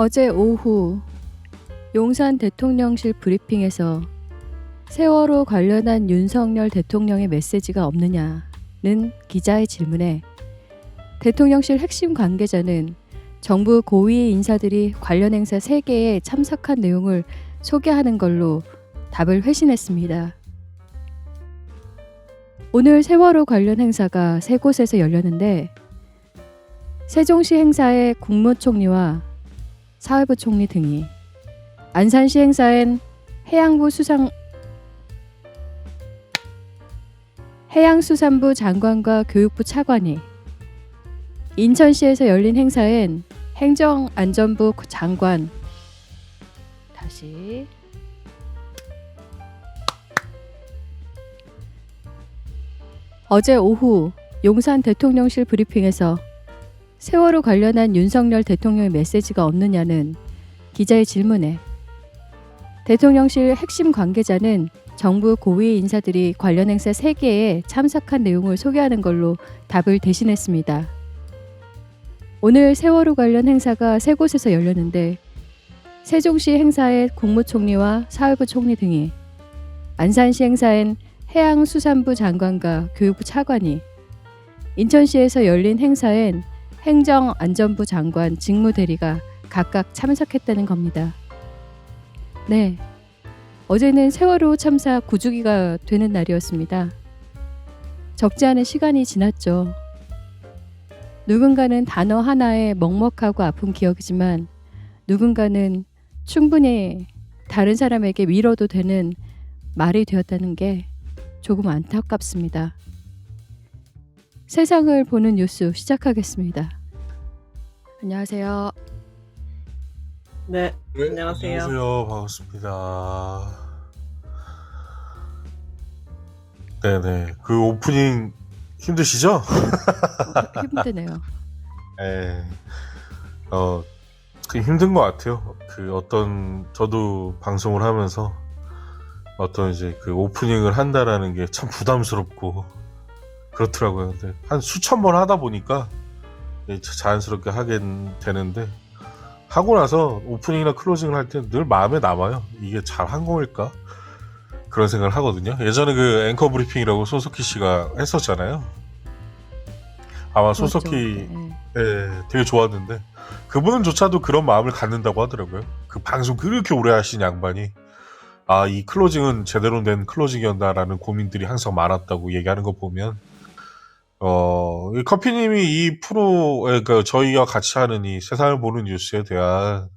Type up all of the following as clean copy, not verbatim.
어제 오후 용산 대통령실 브리핑에서 세월호 관련한 윤석열 대통령의 메시지가 없느냐는 기자의 질문에 대통령실 핵심 관계자는 정부 고위 인사들이 관련 행사 3개에 참석한 내용을 소개하는 걸로 답을 회신했습니다. 오늘 세월호 관련 행사가 3곳에서 열렸는데 세종시 행사에 국무총리와 사회부 총리 등이, 안산시 행사엔 해양수산부 장관과 교육부 차관이, 인천시에서 열린 행사엔 행정안전부 장관, 어제 오후 용산 대통령실 브리핑에서 세월호 관련한 윤석열 대통령의 메시지가 없느냐는 기자의 질문에 대통령실 핵심 관계자는 정부 고위 인사들이 관련 행사 3개에 참석한 내용을 소개하는 걸로 답을 대신했습니다. 오늘 세월호 관련 행사가 3곳에서 열렸는데 세종시 행사에 국무총리와 사회부 총리 등이, 안산시 행사엔 해양수산부 장관과 교육부 차관이, 인천시에서 열린 행사엔 행정안전부 장관 직무대리가 각각 참석했다는 겁니다. 네, 어제는 세월호 참사 9주기가 되는 날이었습니다. 적지 않은 시간이 지났죠. 누군가는 단어 하나에 먹먹하고 아픈 기억이지만 누군가는 충분히 다른 사람에게 위로도 되는 말이 되었다는 게 조금 안타깝습니다. 세상을 보는 뉴스 시작하겠습니다. 안녕하세요. 네, 네, 안녕하세요. 안녕하세요. 반갑습니다. 네네. 그 오프닝 힘드시죠? 힘드네요. 네. 그 힘든 것 같아요. 저도 방송을 하면서 이제 그 오프닝을 한다라는 게 참 부담스럽고 그렇더라고요. 근데 한 수천 번 하다 보니까 자연스럽게 하게 되는데, 하고 나서 오프닝이나 클로징을 할 때 늘 마음에 남아요. 이게 잘 한 거일까? 그런 생각을 하거든요. 예전에 그 앵커 브리핑이라고 소석희 씨가 했었잖아요. 아마 그렇죠. 소석희 네. 되게 좋았는데 그분조차도 그런 마음을 갖는다고 하더라고요. 그 방송 그렇게 오래 하신 양반이 이 클로징은 제대로 된 클로징이었다라는 고민들이 항상 많았다고 얘기하는 거 보면, 이 커피님이 이 프로에, 그러니까 저희와 같이 하는 이 세상을 보는 뉴스에 대한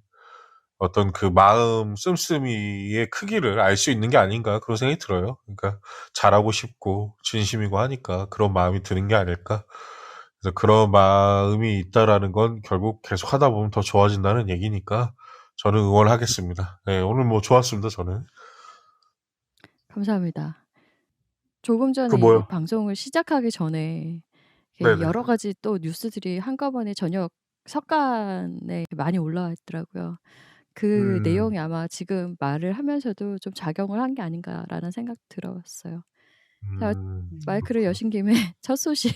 어떤 그 마음 씀씀이의 크기를 알 수 있는 게 아닌가, 그런 생각이 들어요. 그러니까 잘하고 싶고 진심이고 하니까 그런 마음이 드는 게 아닐까. 그래서 그런 마음이 있다라는 건 결국 계속 하다 보면 더 좋아진다는 얘기니까 저는 응원하겠습니다. 네, 오늘 뭐 좋았습니다, 저는. 감사합니다. 조금 그 전에 이 뭐요? 방송을 시작하기 전에 네네. 여러 가지 또 뉴스들이 한꺼번에 저녁 석간에 많이 올라와 있더라고요. 그 내용이 아마 지금 말을 하면서도 좀 작용을 한 게 아닌가라는 생각 들었어요. 자, 마이크를 그렇구나. 여신 김에 첫 소식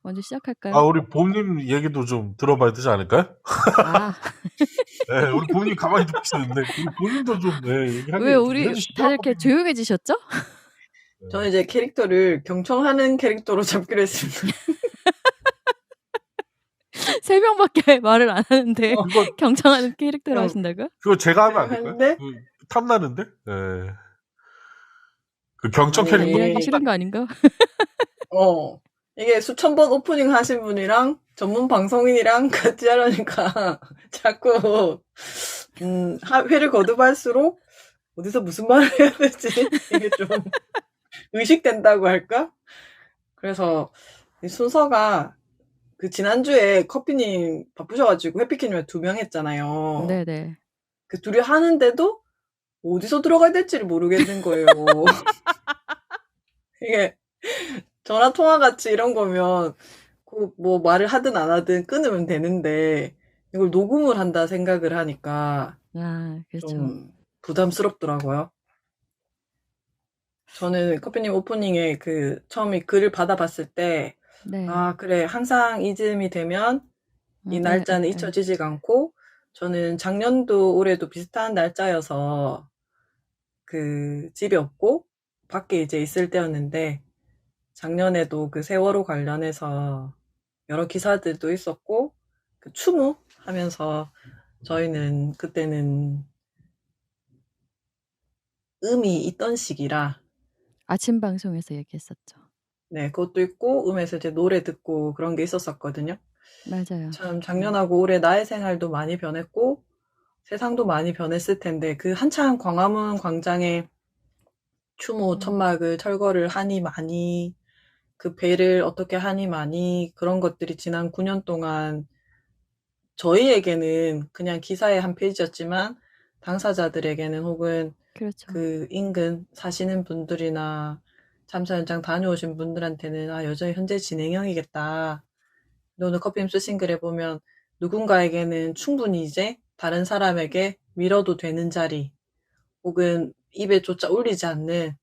먼저 시작할까요? 우리 봄님 얘기도 좀 들어봐야 되지 않을까요? 아, 네, 우리 봄님 가만히 듣고 있었는데, 우리 봄님도 좀, 왜 좀 우리 해주시죠? 다들 이렇게 조용해지셨죠? 저는 이제 캐릭터를 경청하는 캐릭터로 잡기로 했습니다. 3명밖에 말을 안 하는데 그거, 경청하는 캐릭터로 어, 하신다고요? 그거 제가 하면 안 될까요? 하는데 탐나는데? 네. 그 경청 좀 캐릭터. 이해하기 아니, 싫은 거 아닌가? 이게 수천 번 오프닝 하신 분이랑 전문 방송인이랑 같이 하려니까 자꾸 회를 거듭할수록 어디서 무슨 말을 해야 될지 이게 좀 의식된다고 할까? 그래서 이 순서가 그 지난주에 커피님 바쁘셔가지고 해피키님을 2명 했잖아요. 네네. 그 둘이 하는데도 어디서 들어가야 될지를 모르겠는 거예요. 이게 전화 통화 같이 이런 거면 뭐 말을 하든 안 하든 끊으면 되는데 이걸 녹음을 한다 생각을 하니까 그렇죠. 좀 부담스럽더라고요. 저는 커피님 오프닝에 처음에 글을 받아봤을 때 네. 그래, 항상 이즈음이 되면 이 네, 날짜는 네. 잊혀지지가 않고 저는 작년도 올해도 비슷한 날짜여서 그 집에 없고 밖에 이제 있을 때였는데 작년에도 그 세월호 관련해서 여러 기사들도 있었고 그 추모 하면서 저희는 그때는 음이 있던 시기라 아침 방송에서 얘기했었죠. 네, 그것도 있고 음에서 이제 노래 듣고 그런 게 있었었거든요. 맞아요. 참 작년하고 올해 나의 생활도 많이 변했고 세상도 많이 변했을 텐데 그 한창 광화문 광장에 추모 천막을 철거를 하니 많이 그 배를 어떻게 하니 많이 그런 것들이 지난 9년 동안 저희에게는 그냥 기사의 한 페이지였지만 당사자들에게는 혹은 그렇죠. 그 인근 사시는 분들이나 참사 현장 다녀오신 분들한테는 아 여전히 현재 진행형이겠다. 오늘 커피님 쓰신 글에 보면 누군가에게는 충분히 이제 다른 사람에게 밀어도 되는 자리 혹은 입에조차 올리지 않는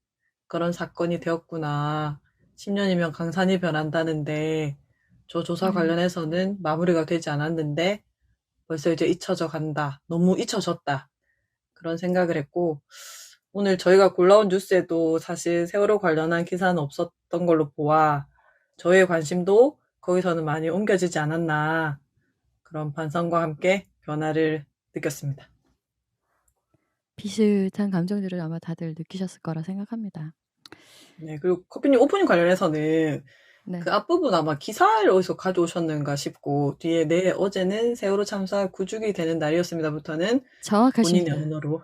그런 사건이 되었구나. 10년이면 강산이 변한다는데 저 조사 관련해서는 마무리가 되지 않았는데 벌써 이제 잊혀져 간다. 너무 잊혀졌다. 그런 생각을 했고 오늘 저희가 골라온 뉴스에도 사실 세월호 관련한 기사는 없었던 걸로 보아 저희의 관심도 거기서는 많이 옮겨지지 않았나 그런 반성과 함께 변화를 느꼈습니다. 비슷한 감정들을 아마 다들 느끼셨을 거라 생각합니다. 네, 그리고 커피님 오프닝 관련해서는 네. 그 앞부분 아마 기사를 어디서 가져오셨는가 싶고 뒤에 네 어제는 세월호 참사 9주기 되는 날이었습니다부터는 정확하십니다. 본인의 언어로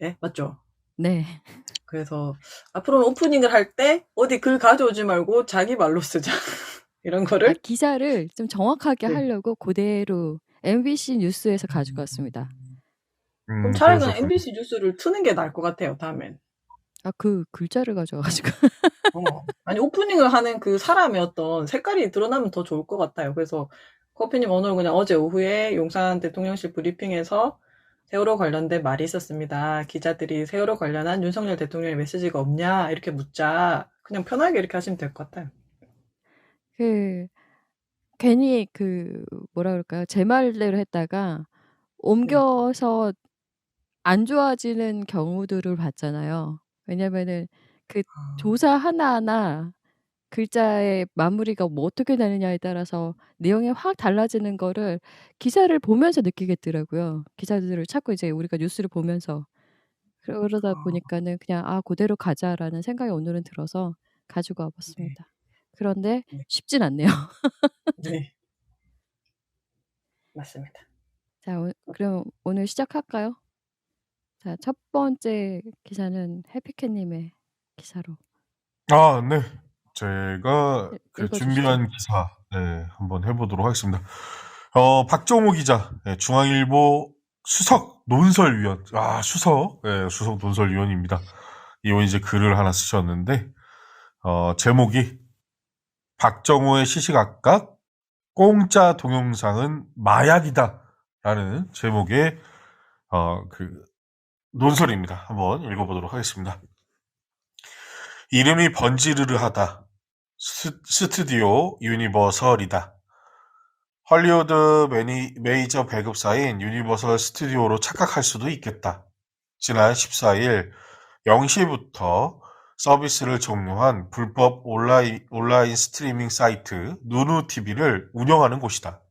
네 맞죠? 네. 그래서 앞으로는 오프닝을 할 때 어디 글 가져오지 말고 자기 말로 쓰자 이런 거를 기사를 좀 정확하게 네. 하려고 그대로 MBC 뉴스에서 가지고 왔습니다. 그럼 차라리 그냥 그러셨군요. MBC 뉴스를 트는 게 나을 것 같아요 다음엔. 그 글자를 가져와가지고. 아니 오프닝을 하는 그 사람의 어떤 색깔이 드러나면 더 좋을 것 같아요. 그래서 커피님 오늘 그냥 어제 오후에 용산 대통령실 브리핑에서 세월호 관련된 말이 있었습니다. 기자들이 세월호 관련한 윤석열 대통령의 메시지가 없냐 이렇게 묻자 그냥 편하게 이렇게 하시면 될 것 같아요. 괜히 뭐라 그럴까요? 제 말대로 했다가 옮겨서 안 좋아지는 경우들을 봤잖아요. 왜냐면은 그 조사 하나하나 글자의 마무리가 뭐 어떻게 되느냐에 따라서 내용이 확 달라지는 거를 기사를 보면서 느끼겠더라고요. 기사들을 자꾸 이제 우리가 뉴스를 보면서. 그러다 보니까는 그냥 '고대로 가자.'라는 생각이 오늘은 들어서 가지고 와 봤습니다. 그런데 네. 쉽진 않네요. 네. 맞습니다. 자, 그럼 오늘 시작할까요? 자, 첫 번째 기사는 해피캣 님의 기사로 네. 제가 읽어 주시죠. 준비한 기사 한번 해보도록 하겠습니다. 박정호 기자, 중앙일보 수석 논설위원, 수석 논설위원입니다. 이분 이제 글을 하나 쓰셨는데, 제목이 박정호의 시시각각 공짜 동영상은 마약이다 라는 제목의 논설입니다. 한번 읽어보도록 하겠습니다. 이름이 번지르르하다. 스튜디오 유니버설이다. 헐리우드 메이저 배급사인 유니버설 스튜디오로 착각할 수도 있겠다. 지난 14일 0시부터 서비스를 종료한 불법 온라인 스트리밍 사이트 누누TV를 운영하는 곳이다.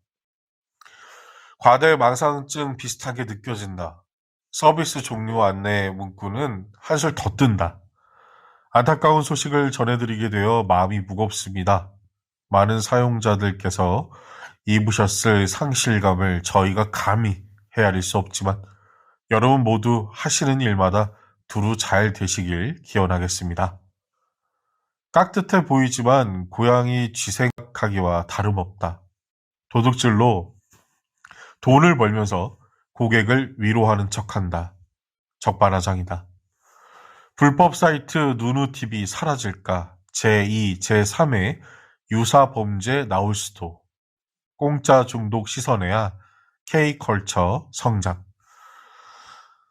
과대망상증 비슷하게 느껴진다. 서비스 종료 안내 문구는 한술 더 뜬다. 안타까운 소식을 전해드리게 되어 마음이 무겁습니다. 많은 사용자들께서 입으셨을 상실감을 저희가 감히 헤아릴 수 없지만 여러분 모두 하시는 일마다 두루 잘 되시길 기원하겠습니다. 깍듯해 보이지만 고양이 쥐생각하기와 다름없다. 도둑질로 돈을 벌면서 고객을 위로하는 척한다. 적반하장이다. 불법 사이트 누누TV 사라질까? 제2, 제3의 유사범죄 나올 수도. 공짜 중독 씻어내야 K컬처 성장.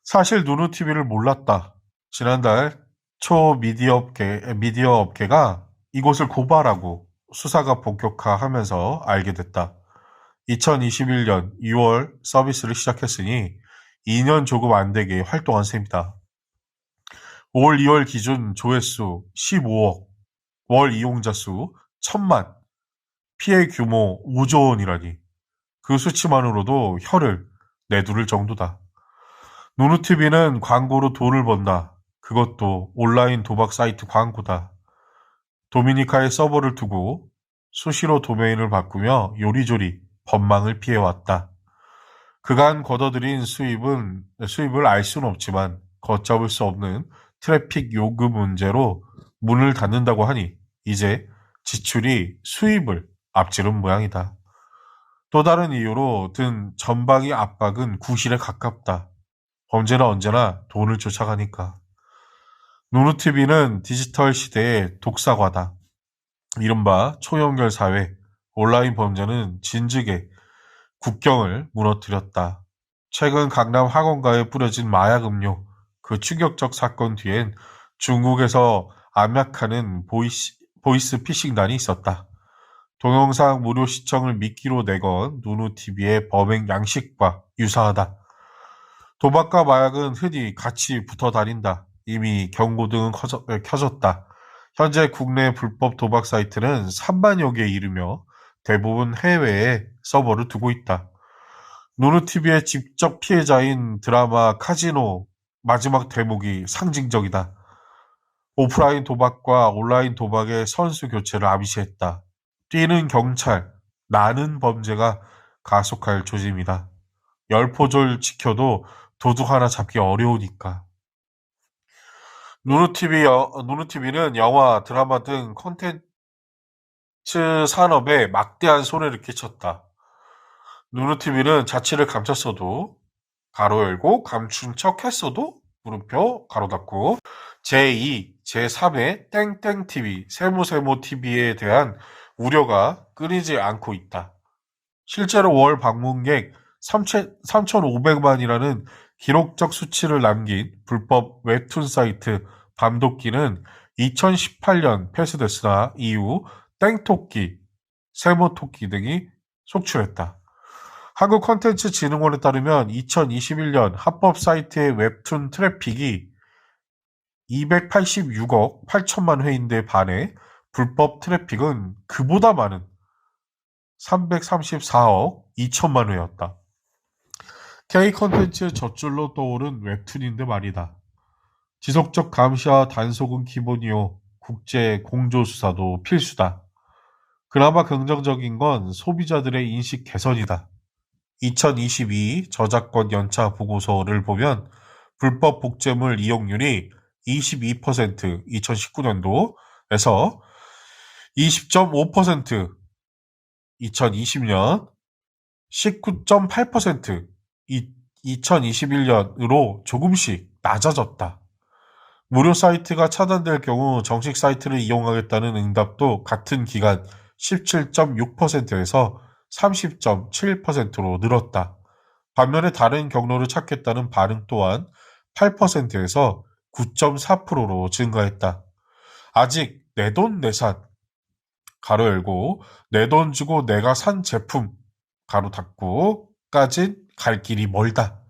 사실 누누TV를 몰랐다. 지난달 초 미디어 업계가 이곳을 고발하고 수사가 본격화하면서 알게 됐다. 2021년 2월 서비스를 시작했으니 2년 조금 안 되게 활동한 셈이다. 올 2월 기준 조회수 15억, 월 이용자 수 1000만, 피해 규모 5조 원이라니 그 수치만으로도 혀를 내두를 정도다. 누누TV는 광고로 돈을 번다. 그것도 온라인 도박 사이트 광고다. 도미니카에 서버를 두고 수시로 도메인을 바꾸며 요리조리 법망을 피해왔다. 그간 걷어들인 수입을 알 수는 없지만 걷잡을 수 없는 트래픽 요구 문제로 문을 닫는다고 하니 이제 지출이 수입을 앞지른 모양이다. 또 다른 이유로 든 전방위 압박은 구실에 가깝다. 범죄는 언제나 돈을 쫓아가니까. 누누TV는 디지털 시대의 독사과다. 이른바 초연결 사회, 온라인 범죄는 진즉에 국경을 무너뜨렸다. 최근 강남 학원가에 뿌려진 마약 음료, 그 충격적 사건 뒤엔 중국에서 압력하는 보이스 피싱단이 있었다. 동영상 무료 시청을 미끼로 내건 누누TV의 범행 양식과 유사하다. 도박과 마약은 흔히 같이 붙어 다닌다. 이미 경고등은 켜졌다. 현재 국내 불법 도박 사이트는 3만여 개에 이르며 대부분 해외에 서버를 두고 있다. 누누TV의 직접 피해자인 드라마 카지노 마지막 대목이 상징적이다. 오프라인 도박과 온라인 도박의 선수 교체를 암시했다. 뛰는 경찰, 나는 범죄가 가속할 조짐이다. 열포졸 지켜도 도둑 하나 잡기 어려우니까. 누누TV는 영화, 드라마 등 콘텐츠 산업에 막대한 손해를 끼쳤다. 누누TV는 자취를 감췄어도 가로 열고 감춘 척 했어도 물음표 가로 닫고 제2, 제3의 땡땡TV, 세모세모TV에 대한 우려가 끊이지 않고 있다. 실제로 월 방문객 3,500만이라는 기록적 수치를 남긴 불법 웹툰 사이트 밤도끼는 2018년 폐쇄됐으나 이후 땡토끼, 세모토끼 등이 속출했다. 한국콘텐츠진흥원에 따르면 2021년 합법 사이트의 웹툰 트래픽이 286억 8천만 회인데 반해 불법 트래픽은 그보다 많은 334억 2천만 회였다. K콘텐츠 젖줄로 떠오른 웹툰인데 말이다. 지속적 감시와 단속은 기본이요. 국제 공조수사도 필수다. 그나마 긍정적인 건 소비자들의 인식 개선이다. 2022 저작권 연차 보고서를 보면 불법 복제물 이용률이 22% 2019년도에서 20.5% 2020년, 19.8% 2021년으로 조금씩 낮아졌다. 무료 사이트가 차단될 경우 정식 사이트를 이용하겠다는 응답도 같은 기간 17.6%에서 30.7%로 늘었다. 반면에 다른 경로를 찾겠다는 반응 또한 8%에서 9.4%로 증가했다. 아직 내돈내산 가로 열고 내 돈 주고 내가 산 제품 가로 닫고까진 갈 길이 멀다.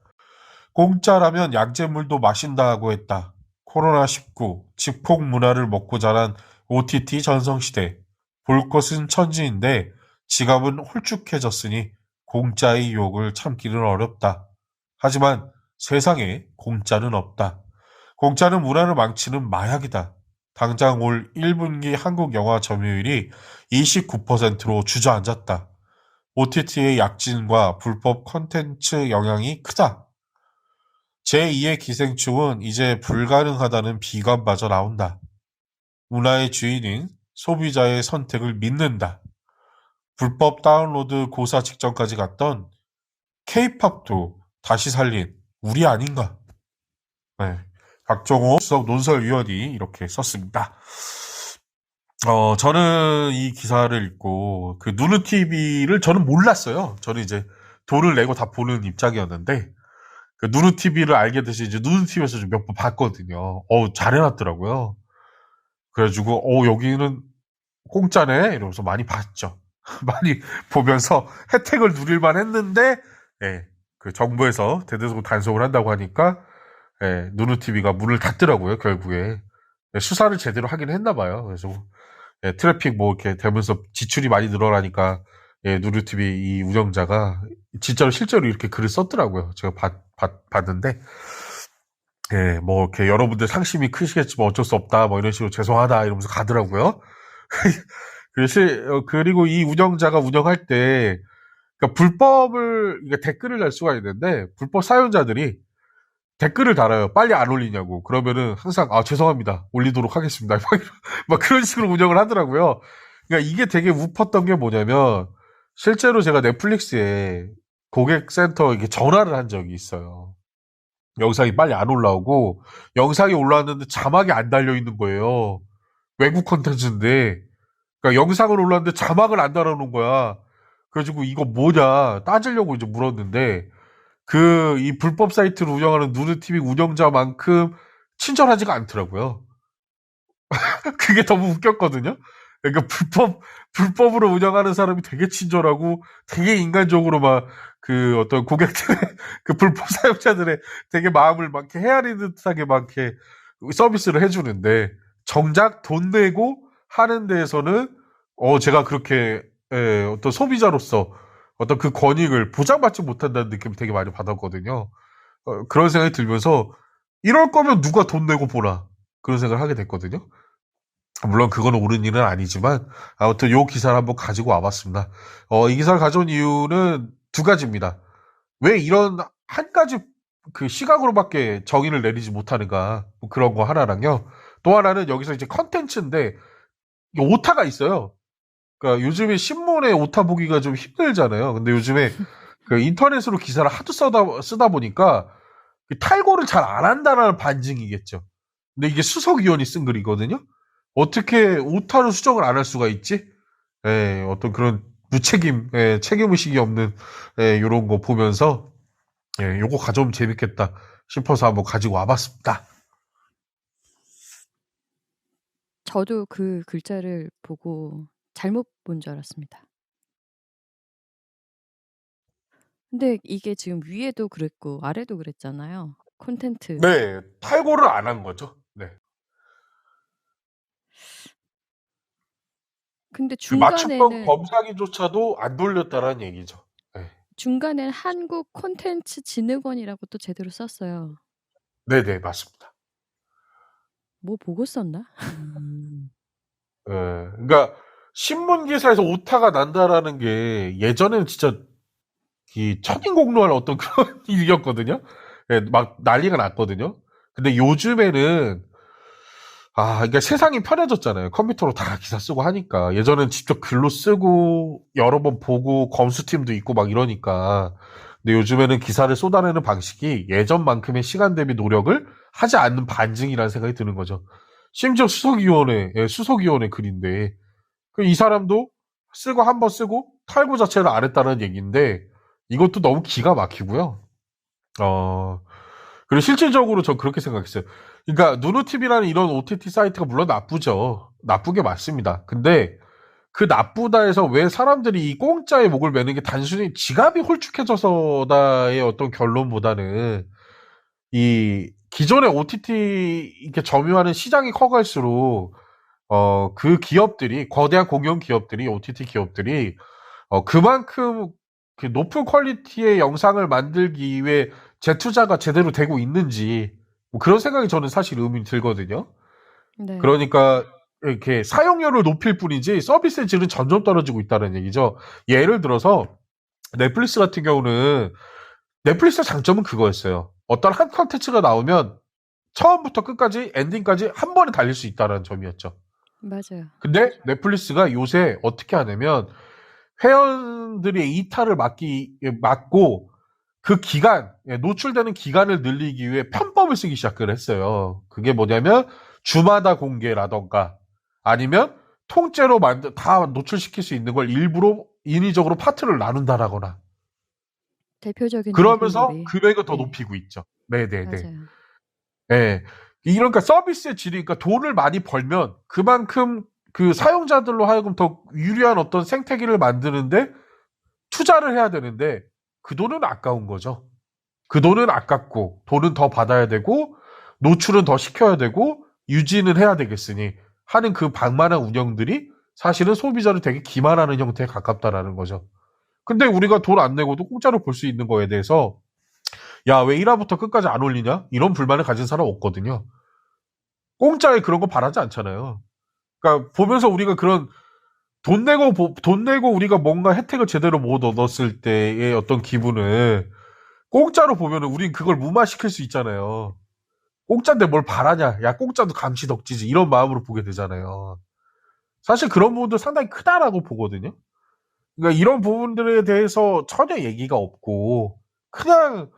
공짜라면 양잿물도 마신다고 했다. 코로나19 집콕 문화를 먹고 자란 OTT 전성시대 볼 것은 천지인데 지갑은 홀쭉해졌으니 공짜의 유혹을 참기는 어렵다. 하지만 세상에 공짜는 없다. 공짜는 문화를 망치는 마약이다. 당장 올 1분기 한국 영화 점유율이 29%로 주저앉았다. OTT의 약진과 불법 콘텐츠 영향이 크다. 제2의 기생충은 이제 불가능하다는 비관마저 나온다. 문화의 주인인 소비자의 선택을 믿는다. 불법 다운로드 고사 직전까지 갔던 K-팝도 다시 살린 우리 아닌가. 네. 박정호 수석 논설위원이 이렇게 썼습니다. 저는 이 기사를 읽고 그 누누TV를 저는 몰랐어요. 저는 이제 돈을 내고 다 보는 입장이었는데 그 누누TV를 알게 돼서 이제 누누TV에서 좀 몇 번 봤거든요. 잘 해놨더라고요. 그래가지고 여기는 공짜네 이러면서 많이 봤죠. 많이 보면서 혜택을 누릴만 했는데, 예, 그 정부에서 대대적으로 단속을 한다고 하니까, 예, 누누TV가 문을 닫더라고요, 결국에. 예, 수사를 제대로 하긴 했나 봐요. 그래서, 예, 트래픽 뭐 이렇게 되면서 지출이 많이 늘어나니까, 예, 누누TV 이 운영자가 진짜로 실제로 이렇게 글을 썼더라고요. 제가 봤는데, 예, 뭐 이렇게 여러분들 상심이 크시겠지만 어쩔 수 없다, 뭐 이런 식으로 죄송하다 이러면서 가더라고요. 그리고 이 운영자가 운영할 때, 그러니까 불법을, 그러니까 댓글을 달 수가 있는데, 불법 사용자들이 댓글을 달아요. 빨리 안 올리냐고. 그러면은 항상, 아, 죄송합니다. 올리도록 하겠습니다. 막 그런 식으로 운영을 하더라고요. 그러니까 이게 되게 웃었던 게 뭐냐면, 실제로 제가 넷플릭스에 고객센터 이렇게 전화를 한 적이 있어요. 영상이 빨리 안 올라오고, 영상이 올라왔는데 자막이 안 달려 있는 거예요. 외국 콘텐츠인데, 그러니까 영상을 올랐는데 자막을 안 달아놓은 거야. 그래가지고 이거 뭐냐 따지려고 이제 물었는데 이 불법 사이트를 운영하는 누누TV 운영자만큼 친절하지가 않더라고요. 그게 너무 웃겼거든요. 그러니까 불법으로 운영하는 사람이 되게 친절하고 되게 인간적으로 막 그 어떤 고객들의 그 불법 사용자들의 되게 마음을 막 이렇게 헤아리는 듯하게 막 이렇게 서비스를 해주는데 정작 돈 내고 하는 데에서는 제가 그렇게 어떤 소비자로서 어떤 그 권익을 보장받지 못한다는 느낌을 되게 많이 받았거든요. 그런 생각이 들면서 이럴 거면 누가 돈 내고 보나 그런 생각을 하게 됐거든요. 물론 그건 옳은 일은 아니지만 아무튼 요 기사를 한번 가지고 와봤습니다. 이 기사를 가져온 이유는 두 가지입니다. 왜 이런 한 가지 그 시각으로밖에 정의를 내리지 못하는가 뭐 그런 거 하나랑요. 또 하나는 여기서 이제 컨텐츠인데 오타가 있어요. 그러니까 요즘에 신문에 오타 보기가 좀 힘들잖아요. 근데 요즘에 그 인터넷으로 기사를 하도 쓰다 보니까 탈고를 잘 안 한다는 반증이겠죠. 근데 이게 수석위원이 쓴 글이거든요. 어떻게 오타를 수정을 안 할 수가 있지? 어떤 그런 무책임, 책임의식이 없는, 요런 거 보면서, 요거 가져오면 재밌겠다 싶어서 한번 가지고 와봤습니다. 저도 그 글자를 보고 잘못 본 줄 알았습니다. 근데 이게 지금 위에도 그랬고 아래도 그랬잖아요. 콘텐츠. 네, 탈고를 안 한 거죠. 네. 근데 그 맞춤법 중간에는 검사기조차도 안 돌렸다라는 얘기죠. 네. 중간엔 한국 콘텐츠진흥원이라고 또 제대로 썼어요. 네네, 맞습니다. 뭐 보고 썼나? 그러니까 신문 기사에서 오타가 난다라는 게 예전에는 진짜 이 천인공노할 어떤 그런 일이었거든요. 막 난리가 났거든요. 근데 요즘에는 그러니까 세상이 편해졌잖아요. 컴퓨터로 다 기사 쓰고 하니까. 예전엔 직접 글로 쓰고 여러 번 보고 검수팀도 있고 막 이러니까. 근데 요즘에는 기사를 쏟아내는 방식이 예전만큼의 시간 대비 노력을 하지 않는 반증이라는 생각이 드는 거죠. 심지어 수석위원회 글인데 이 사람도 쓰고 한 번 쓰고 탈구 자체를 안 했다는 얘기인데 이것도 너무 기가 막히고요. 그리고 실질적으로 전 그렇게 생각했어요. 그러니까 누누TV라는 이런 OTT 사이트가 물론 나쁘죠. 나쁘게 맞습니다. 근데 그 나쁘다 해서 왜 사람들이 이 공짜에 목을 매는 게 단순히 지갑이 홀쭉해져서다의 어떤 결론보다는 이 기존의 OTT 이렇게 점유하는 시장이 커갈수록 그 기업들이 거대한 공영 기업들이 OTT 기업들이 그만큼 그 높은 퀄리티의 영상을 만들기 위해 재투자가 제대로 되고 있는지 뭐 그런 생각이 저는 사실 의문이 들거든요. 네. 그러니까 이렇게 사용료를 높일 뿐이지 서비스의 질은 점점 떨어지고 있다는 얘기죠. 예를 들어서 넷플릭스 같은 경우는 넷플릭스의 장점은 그거였어요. 어떤 한 컨텐츠가 나오면 처음부터 끝까지 엔딩까지 한 번에 달릴 수 있다는 점이었죠. 맞아요. 근데 넷플릭스가 요새 어떻게 하냐면 회원들의 이탈을 막고 그 기간, 노출되는 기간을 늘리기 위해 편법을 쓰기 시작을 했어요. 그게 뭐냐면 주마다 공개라던가 아니면 통째로 다 노출시킬 수 있는 걸 일부러 인위적으로 파트를 나눈다라거나 대표적인 그러면서 누구놀이. 금액을 더 네. 높이고 있죠. 네네네. 맞아요. 예. 이러니까 서비스의 질이, 그러니까 돈을 많이 벌면 그만큼 그 사용자들로 하여금 더 유리한 어떤 생태계를 만드는데 투자를 해야 되는데 그 돈은 아까운 거죠. 그 돈은 아깝고 돈은 더 받아야 되고 노출은 더 시켜야 되고 유지는 해야 되겠으니 하는 그 방만한 운영들이 사실은 소비자를 되게 기만하는 형태에 가깝다라는 거죠. 근데 우리가 돈 안 내고도 공짜로 볼 수 있는 거에 대해서 야, 왜 1화부터 끝까지 안 올리냐? 이런 불만을 가진 사람 없거든요. 공짜에 그런 거 바라지 않잖아요. 그러니까 보면서 우리가 그런 돈 내고 우리가 뭔가 혜택을 제대로 못 얻었을 때의 어떤 기분을 공짜로 보면은 우린 그걸 무마시킬 수 있잖아요. 공짜인데 뭘 바라냐? 야, 공짜도 감시덕지지. 이런 마음으로 보게 되잖아요. 사실 그런 부분도 상당히 크다라고 보거든요. 그러니까 이런 부분들에 대해서 전혀 얘기가 없고 그냥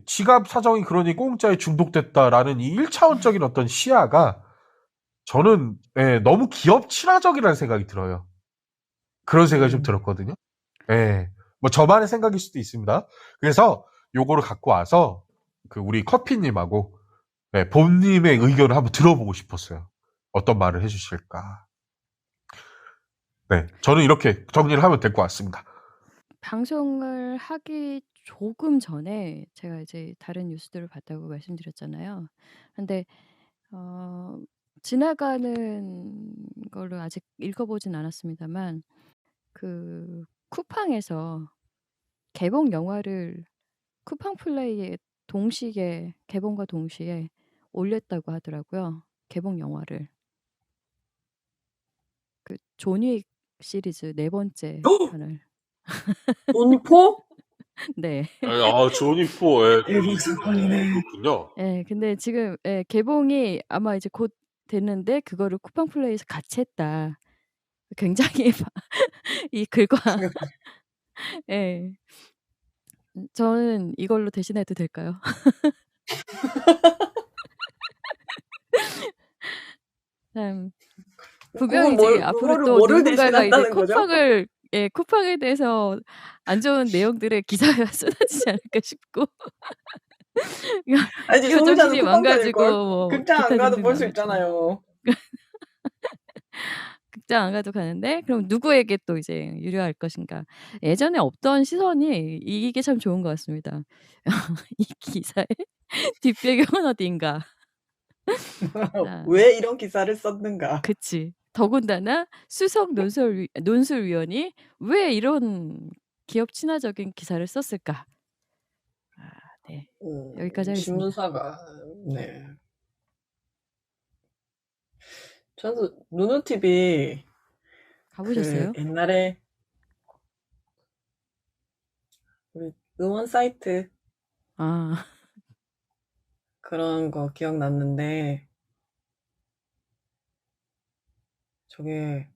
지갑 사정이 그러니 공짜에 중독됐다라는 이 1차원적인 어떤 시야가 저는 너무 기업 친화적이라는 생각이 들어요. 그런 생각이 좀 들었거든요. 뭐 저만의 생각일 수도 있습니다. 그래서 요거를 갖고 와서 그 우리 커피님하고 봄님의 의견을 한번 들어보고 싶었어요. 어떤 말을 해주실까. 네, 저는 이렇게 정리를 하면 될 것 같습니다. 방송을 하기 조금 전에 제가 이제 다른 뉴스들을 봤다고 말씀드렸잖아요. 근데 지나가는 걸로 아직 읽어보진 않았습니다만 그 쿠팡에서 개봉 영화를 쿠팡 플레이에 동시에 개봉과 동시에 올렸다고 하더라고요. 개봉 영화를. 그 존윅 시리즈 4번째 편을. 존포? 네. 조니포, 대박 사건이네. 그렇군요. 근데 지금 개봉이 아마 이제 곧 됐는데 그거를 쿠팡 플레이에서 같이 했다. 굉장히 이 글과 예. 저는 이걸로 대신해도 될까요? 분명히 이제 앞으로 또 뭐를 누군가가 이제 대신한다는 거죠? 쿠팡에 대해서 안 좋은 내용들의 기사가 쏟아지지 않을까 싶고. 아니, 기업 소비자는 정신이 쿠팡 망가지고 편일걸? 뭐 극장 기타 안 가도 등등 볼 수 많았죠. 있잖아요. 극장 안 가도 가는데 그럼 누구에게 또 이제 유리할 것인가. 예전에 없던 시선이 이게 참 좋은 것 같습니다. 이 기사의 뒷배경은 어딘가. 왜 이런 기사를 썼는가. 그치. 더군다나 수석 논술위원이 왜 이런 기업 친화적인 기사를 썼을까. 네. 여기까지 하겠습니다. 신문사가 네. 저도 누누TV 가보셨어요? 그 옛날에 우리 응원 사이트 그런 거 기억났는데 저게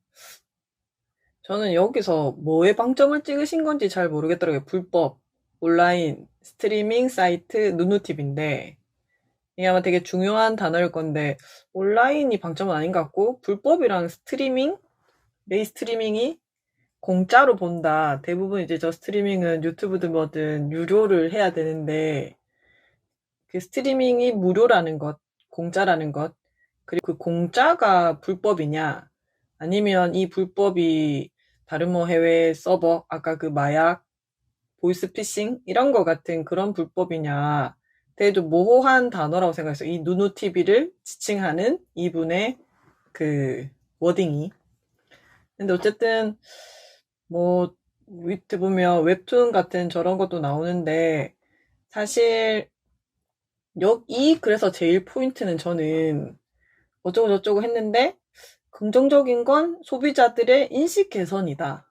저는 여기서 뭐에 방점을 찍으신 건지 잘 모르겠더라고요. 불법 온라인 스트리밍 사이트 누누TV인데 이게 아마 되게 중요한 단어일 건데 온라인이 방점은 아닌 것 같고 불법이랑 스트리밍 메인스트리밍이 공짜로 본다. 대부분 이제 저 스트리밍은 유튜브든 뭐든 유료를 해야 되는데 그 스트리밍이 무료라는 것, 공짜라는 것, 그리고 그 공짜가 불법이냐 아니면 이 불법이 다른 뭐 해외 서버, 아까 그 마약, 보이스피싱 이런 거 같은 그런 불법이냐 되게 모호한 단어라고 생각했어요. 이 누누TV를 지칭하는 이분의 그 워딩이. 근데 어쨌든 뭐 밑에 보면 웹툰 같은 저런 것도 나오는데 사실 그래서 제일 포인트는 저는 어쩌고 저쩌고 했는데 긍정적인 건 소비자들의 인식 개선이다.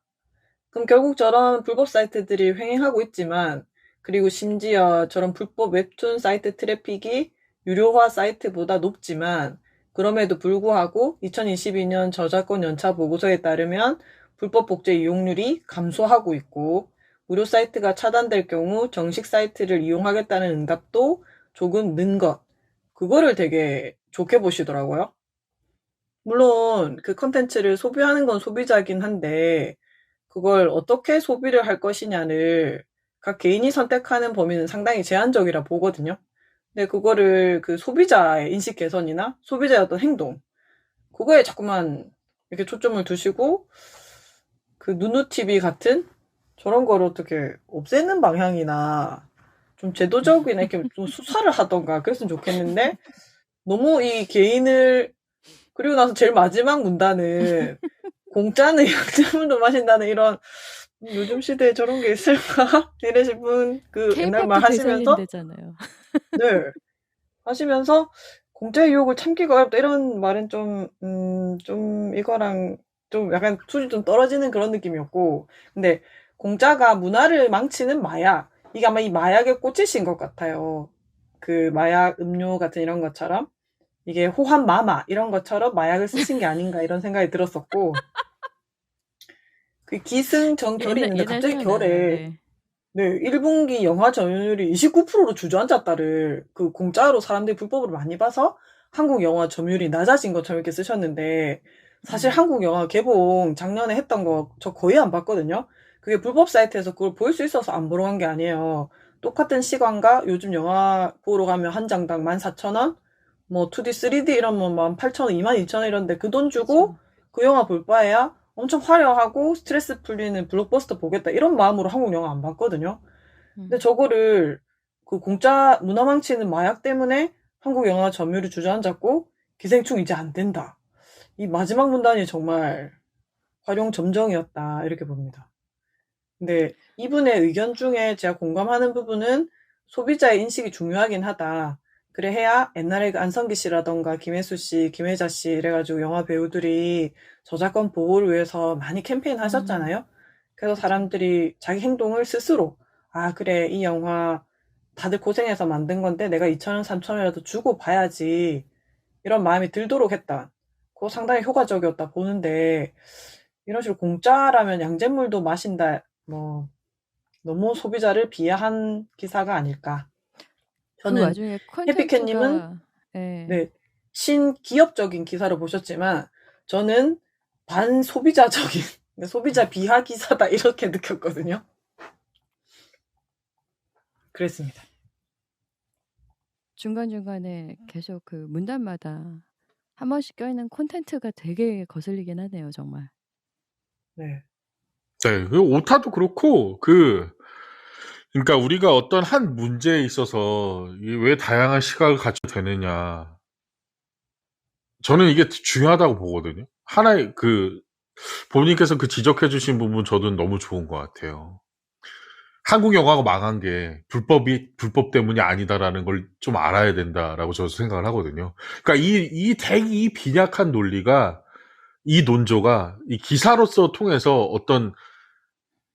그럼 결국 저런 불법 사이트들이 횡행하고 있지만 그리고 심지어 저런 불법 웹툰 사이트 트래픽이 유료화 사이트보다 높지만 그럼에도 불구하고 2022년 저작권 연차 보고서에 따르면 불법 복제 이용률이 감소하고 있고 무료 사이트가 차단될 경우 정식 사이트를 이용하겠다는 응답도 조금 는 것. 그거를 되게 좋게 보시더라고요. 물론 그 컨텐츠를 소비하는 건 소비자긴 한데 그걸 어떻게 소비를 할 것이냐를 각 개인이 선택하는 범위는 상당히 제한적이라 보거든요. 근데 그거를 그 소비자의 인식 개선이나 소비자의 어떤 행동 그거에 자꾸만 이렇게 초점을 두시고 그 누누 TV 같은 저런 거를 어떻게 없애는 방향이나 좀 제도적인 이렇게 좀 수사를 하던가 그랬으면 좋겠는데 너무 이 개인을 그리고 나서 제일 마지막 문단은 공짜는 약재물도 마신다는 이런 요즘 시대에 저런 게 있을까? 이러실 분 그 옛날 말 케이팝도 하시면서 되살린대잖아요. 네 하시면서 공짜의 유혹을 참기가 어렵다 이런 말은 좀 이거랑 좀 약간 수준이 좀 떨어지는 그런 느낌이었고 근데 공짜가 문화를 망치는 마약 이게 아마 이 마약에 꽂히신 것 같아요. 그 마약 음료 같은 이런 것처럼 이게 호환 마마 이런 것처럼 마약을 쓰신 게 아닌가 이런 생각이 들었었고 그 기승전결이 있는데 옛날 갑자기 생각나네요. 결에 네. 네 1분기 영화 점유율이 29%로 주저앉았다를 그 공짜로 사람들이 불법으로 많이 봐서 한국 영화 점유율이 낮아진 것처럼 이렇게 쓰셨는데 사실 한국 영화 개봉 작년에 했던 거 저 거의 안 봤거든요. 그게 불법 사이트에서 그걸 볼 수 있어서 안 보러 간 게 아니에요. 똑같은 시간과 요즘 영화 보러 가면 한 장당 14,000원 뭐 2D, 3D 이러면 18,000원, 22,000원 이런데 그 돈 주고 그쵸. 그 영화 볼 바에야 엄청 화려하고 스트레스 풀리는 블록버스터 보겠다 이런 마음으로 한국 영화 안 봤거든요. 근데 음. 저거를 그 공짜 문화 망치는 마약 때문에 한국 영화 점유율이 주저앉았고 기생충 이제 안 된다. 이 마지막 문단이 정말 활용점정이었다 이렇게 봅니다. 근데 이분의 의견 중에 제가 공감하는 부분은 소비자의 인식이 중요하긴 하다. 그래 해야 옛날에 그 안성기 씨라던가 김혜수 씨, 김혜자 씨 이래가지고 영화 배우들이 저작권 보호를 위해서 많이 캠페인 하셨잖아요. 그래서 그쵸. 사람들이 자기 행동을 스스로 아 그래 이 영화 다들 고생해서 만든 건데 내가 2,000원, 3,000원이라도 주고 봐야지 이런 마음이 들도록 했다. 그거 상당히 효과적이었다 보는데 이런 식으로 공짜라면 양잿물도 마신다. 뭐 너무 소비자를 비하한 기사가 아닐까. 그 저는 와중에 해피캣님은 콘텐츠가 예. 네 신기업적인 기사를 보셨지만 저는 반소비자적인 소비자 비하 기사다 이렇게 느꼈거든요. 그랬습니다. 중간중간에 계속 그 문단마다 한 번씩 껴있는 콘텐츠가 되게 거슬리긴 하네요, 정말. 네. 네, 그 오타도 그렇고 그러니까 우리가 어떤 한 문제에 있어서 이게 왜 다양한 시각을 갖춰야 되느냐. 저는 이게 중요하다고 보거든요. 하나의 본인께서 그 지적해 주신 부분 저도 너무 좋은 것 같아요. 한국 영화가 망한 게 불법 때문이 아니다라는 걸 좀 알아야 된다라고 저도 생각을 하거든요. 그러니까 이 빈약한 논리가 이 논조가 이 기사로서 통해서 어떤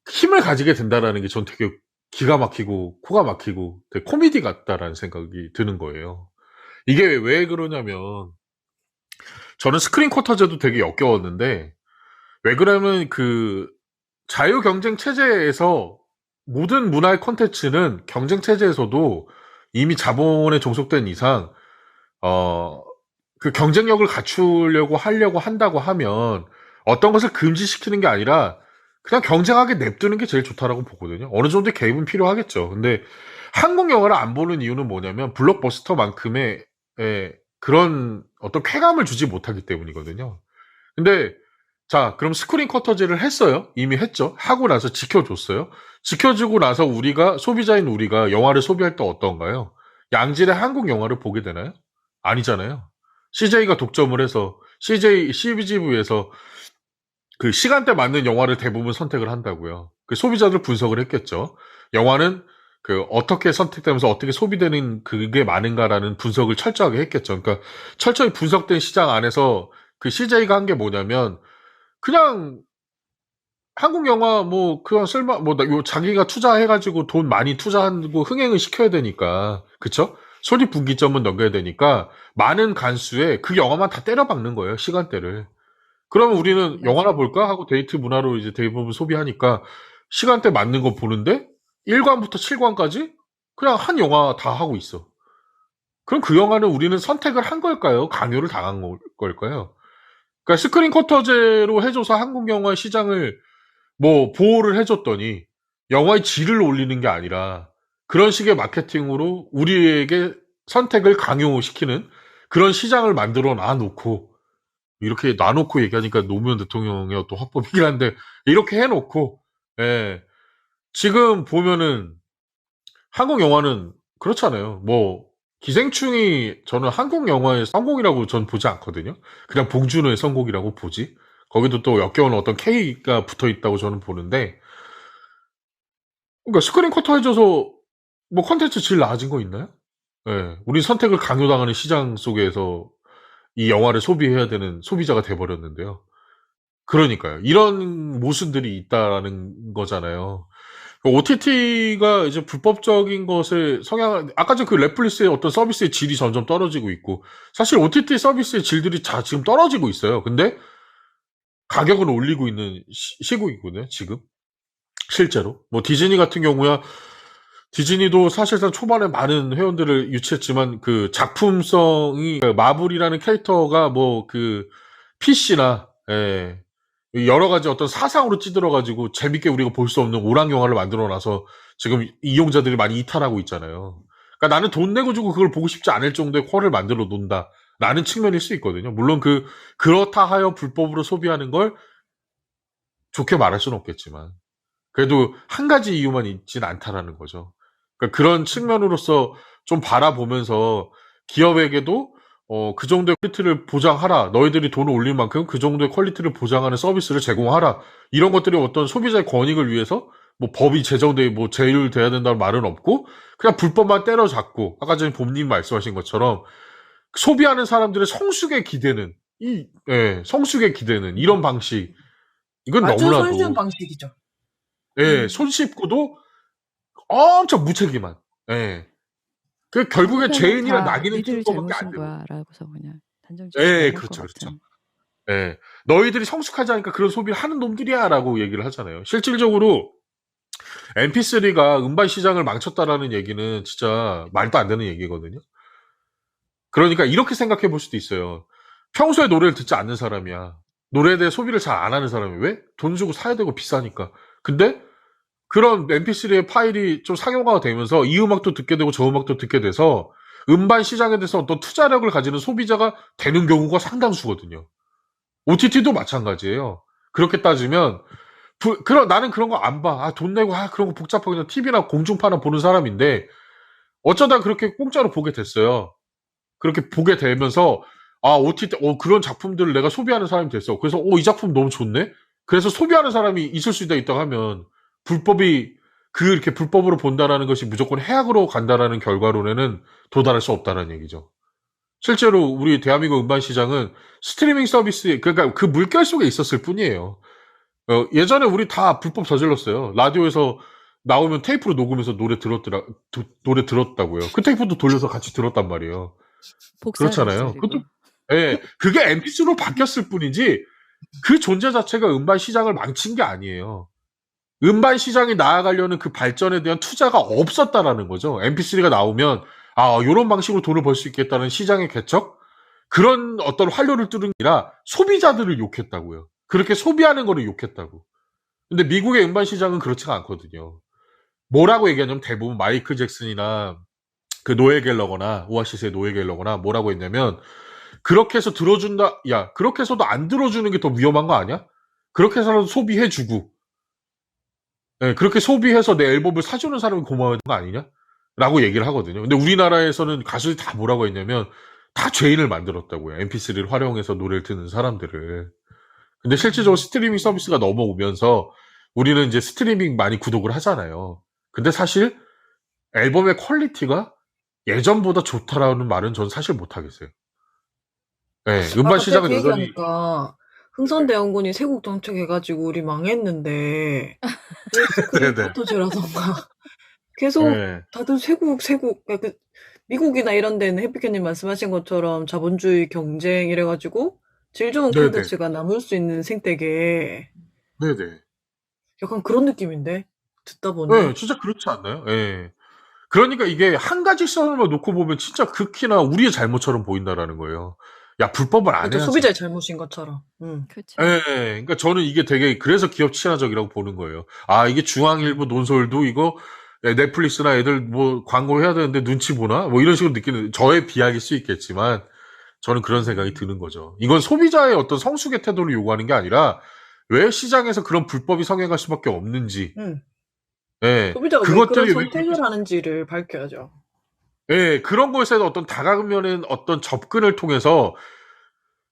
힘을 가지게 된다라는 게 전 되게 기가 막히고 코가 막히고 되게 코미디 같다라는 생각이 드는 거예요. 이게 왜 그러냐면 저는 스크린 쿼터제도 되게 역겨웠는데 왜 그러면 그 자유 경쟁 체제에서 모든 문화의 콘텐츠는 경쟁 체제에서도 이미 자본에 종속된 이상 그 경쟁력을 갖추려고 하려고 한다고 하면 어떤 것을 금지시키는 게 아니라 그냥 경쟁하게 냅두는 게 제일 좋다라고 보거든요. 어느 정도의 개입은 필요하겠죠. 근데 한국 영화를 안 보는 이유는 뭐냐면 블록버스터만큼의 그런 어떤 쾌감을 주지 못하기 때문이거든요. 근데 자, 그럼 스크린 쿼터제를 했어요. 이미 했죠. 하고 나서 지켜줬어요. 지켜주고 나서 소비자인 우리가 영화를 소비할 때 어떤가요? 양질의 한국 영화를 보게 되나요? 아니잖아요. CJ가 독점을 해서 CGV에서 그 시간대 맞는 영화를 대부분 선택을 한다고요. 그 소비자들 분석을 했겠죠. 영화는 그 어떻게 선택되면서 어떻게 소비되는 그게 많은가라는 분석을 철저하게 했겠죠. 그러니까 철저히 분석된 시장 안에서 그 CJ가 한 게 뭐냐면 그냥 한국 영화 그냥 자기가 투자해가지고 돈 많이 투자하고 흥행을 시켜야 되니까 그쵸? 손익분기점은 넘겨야 되니까 많은 간수에 그 영화만 다 때려박는 거예요 시간대를. 그러면 우리는 영화나 맞아요. 볼까 하고 데이트 문화로 이제 대부분 소비하니까 시간대 맞는 거 보는데 1관부터 7관까지 그냥 한 영화 다 하고 있어. 그럼 그 영화는 우리는 선택을 한 걸까요? 강요를 당한 걸까요? 그러니까 스크린 쿼터제로 해줘서 한국 영화 시장을 보호를 해줬더니 영화의 질을 올리는 게 아니라 그런 식의 마케팅으로 우리에게 선택을 강요시키는 그런 시장을 만들어 놔놓고 이렇게 놔놓고 얘기하니까 노무현 대통령의 어떤 화법이긴 한데, 이렇게 해놓고, 예. 지금 보면은, 한국 영화는 그렇잖아요. 뭐, 기생충이 저는 한국 영화의 성공이라고 전 보지 않거든요. 그냥 봉준호의 성공이라고 보지. 거기도 또 역겨운 어떤 K가 붙어 있다고 저는 보는데, 그러니까 스크린 쿼터 해줘서 뭐 컨텐츠 질 나아진 거 있나요? 예. 우리 선택을 강요당하는 시장 속에서 이 영화를 소비해야 되는 소비자가 돼버렸는데요. 그러니까요. 이런 모순들이 있다라는 거잖아요. OTT가 이제 불법적인 것을 아까 전 그 넷플릭스의 어떤 서비스의 질이 점점 떨어지고 있고, 사실 OTT 서비스의 질들이 다 지금 떨어지고 있어요. 근데 가격은 올리고 있는 시국이거든요, 지금. 실제로. 뭐 디즈니 같은 경우야, 디즈니도 사실상 초반에 많은 회원들을 유치했지만 그 작품성이 마블이라는 캐릭터가 뭐 그 PC나 여러 가지 어떤 사상으로 찌들어가지고 재밌게 우리가 볼 수 없는 오락 영화를 만들어놔서 지금 이용자들이 많이 이탈하고 있잖아요. 그러니까 나는 돈 내고 주고 그걸 보고 싶지 않을 정도의 퀄을 만들어 놓는다라는 측면일 수 있거든요. 물론 그렇다 하여 불법으로 소비하는 걸 좋게 말할 수는 없겠지만 그래도 한 가지 이유만 있진 않다라는 거죠. 그러니까 그런 측면으로서 좀 바라보면서 기업에게도 그 정도의 퀄리티를 보장하라. 너희들이 돈을 올릴 만큼 그 정도의 퀄리티를 보장하는 서비스를 제공하라. 이런 것들이 어떤 소비자의 권익을 위해서 뭐 법이 제정돼 뭐 제율돼야 된다는 말은 없고 그냥 불법만 때려잡고 아까 전에 봄님 말씀하신 것처럼 소비하는 사람들의 성숙에 기대는 성숙에 기대는 이런 방식 이건 아주 너무나도 손쉬운 방식이죠. 손 씻고도 엄청 무책임한. 결국에 결국에는 죄인이랑 다 낙인을 니들 찍은 것밖에 안 잘못인 되고. 거야라고서 그냥 단정지어서 넘어갈 것 그렇죠, 그렇죠. 같은. 너희들이 성숙하지 않으니까 그런 소비를 하는 놈들이야라고 얘기를 하잖아요. 실질적으로 MP3가 음반 시장을 망쳤다라는 얘기는 진짜 말도 안 되는 얘기거든요. 그러니까 이렇게 생각해 볼 수도 있어요. 평소에 노래를 듣지 않는 사람이야. 노래에 대해 소비를 잘 안 하는 사람이 왜? 돈 주고 사야 되고 비싸니까. 근데 그런 MP3의 파일이 좀 상용화가 되면서 이 음악도 듣게 되고 저 음악도 듣게 돼서 음반 시장에 대해서 어떤 투자력을 가지는 소비자가 되는 경우가 상당수거든요. OTT도 마찬가지예요. 그렇게 따지면 나는 그런 거 안 봐. 돈 내고 그런 거 복잡하고 그냥 TV나 공중파나 보는 사람인데 어쩌다 그렇게 공짜로 보게 됐어요. 그렇게 보게 되면서 OTT 그런 작품들을 내가 소비하는 사람이 됐어. 그래서 이 작품 너무 좋네. 그래서 소비하는 사람이 있을 수 있다고 하면 불법이 이렇게 불법으로 본다라는 것이 무조건 해악으로 간다라는 결과론에는 도달할 수 없다는 얘기죠. 실제로 우리 대한민국 음반 시장은 스트리밍 서비스 그러니까 그 물결 속에 있었을 뿐이에요. 예전에 우리 다 불법 저질렀어요. 라디오에서 나오면 테이프로 녹음해서 노래 들었다고요. 그 테이프도 돌려서 같이 들었단 말이에요. 그렇잖아요. 그리고. 그게 MP3로 바뀌었을 뿐이지 그 존재 자체가 음반 시장을 망친 게 아니에요. 음반 시장이 나아가려는 그 발전에 대한 투자가 없었다라는 거죠. MP3가 나오면 이런 방식으로 돈을 벌 수 있겠다는 시장의 개척? 그런 어떤 활로를 뚫은 게 아니라 소비자들을 욕했다고요. 그렇게 소비하는 거를 욕했다고. 근데 미국의 음반 시장은 그렇지가 않거든요. 뭐라고 얘기하냐면 대부분 마이클 잭슨이나 그 노엘 갤러거나 오아시스의 노엘 갤러거나 뭐라고 했냐면 그렇게 해서 들어준다. 야, 그렇게 해서도 안 들어주는 게 더 위험한 거 아니야? 그렇게 해서라도 소비해주고 그렇게 소비해서 내 앨범을 사주는 사람이 고마워하는 거 아니냐? 라고 얘기를 하거든요. 근데 우리나라에서는 가수들이 다 뭐라고 했냐면 다 죄인을 만들었다고요. MP3를 활용해서 노래를 듣는 사람들을. 근데 실질적으로 스트리밍 서비스가 넘어오면서 우리는 이제 스트리밍 많이 구독을 하잖아요. 근데 사실 앨범의 퀄리티가 예전보다 좋다라는 말은 전 사실 못하겠어요. 음반 시장은 그 여전히 얘기하니까 흥선대원군이 세국 정책해가지고 우리 망했는데 스크린포토제라던가 계속 다들 세국 그러니까 미국이나 이런 데는 해피캐님 말씀하신 것처럼 자본주의 경쟁 이래가지고 질 좋은 콘텐츠가 남을 수 있는 생태계 약간 그런 느낌인데 듣다 보니 진짜 그렇지 않나요? 그러니까 이게 한 가지 썰만 놓고 보면 진짜 극히나 우리의 잘못처럼 보인다라는 거예요. 야, 불법을 안 해야지. 소비자의 잘못인 것처럼. 그렇죠. 그러니까 저는 이게 되게 그래서 기업 친화적이라고 보는 거예요. 이게 중앙일보 논설도 이거 넷플릭스나 애들 뭐 광고해야 되는데 눈치 보나? 뭐 이런 식으로 느끼는 저의 비약일 수 있겠지만 저는 그런 생각이 드는 거죠. 이건 소비자의 어떤 성숙의 태도를 요구하는 게 아니라 왜 시장에서 그런 불법이 성행할 수밖에 없는지, 예, 소비자가 왜 그런 그것들이 왜 그렇게, 선택을 하는지를 밝혀야죠. 예, 그런 것에 대한 어떤 다가가면은 어떤 접근을 통해서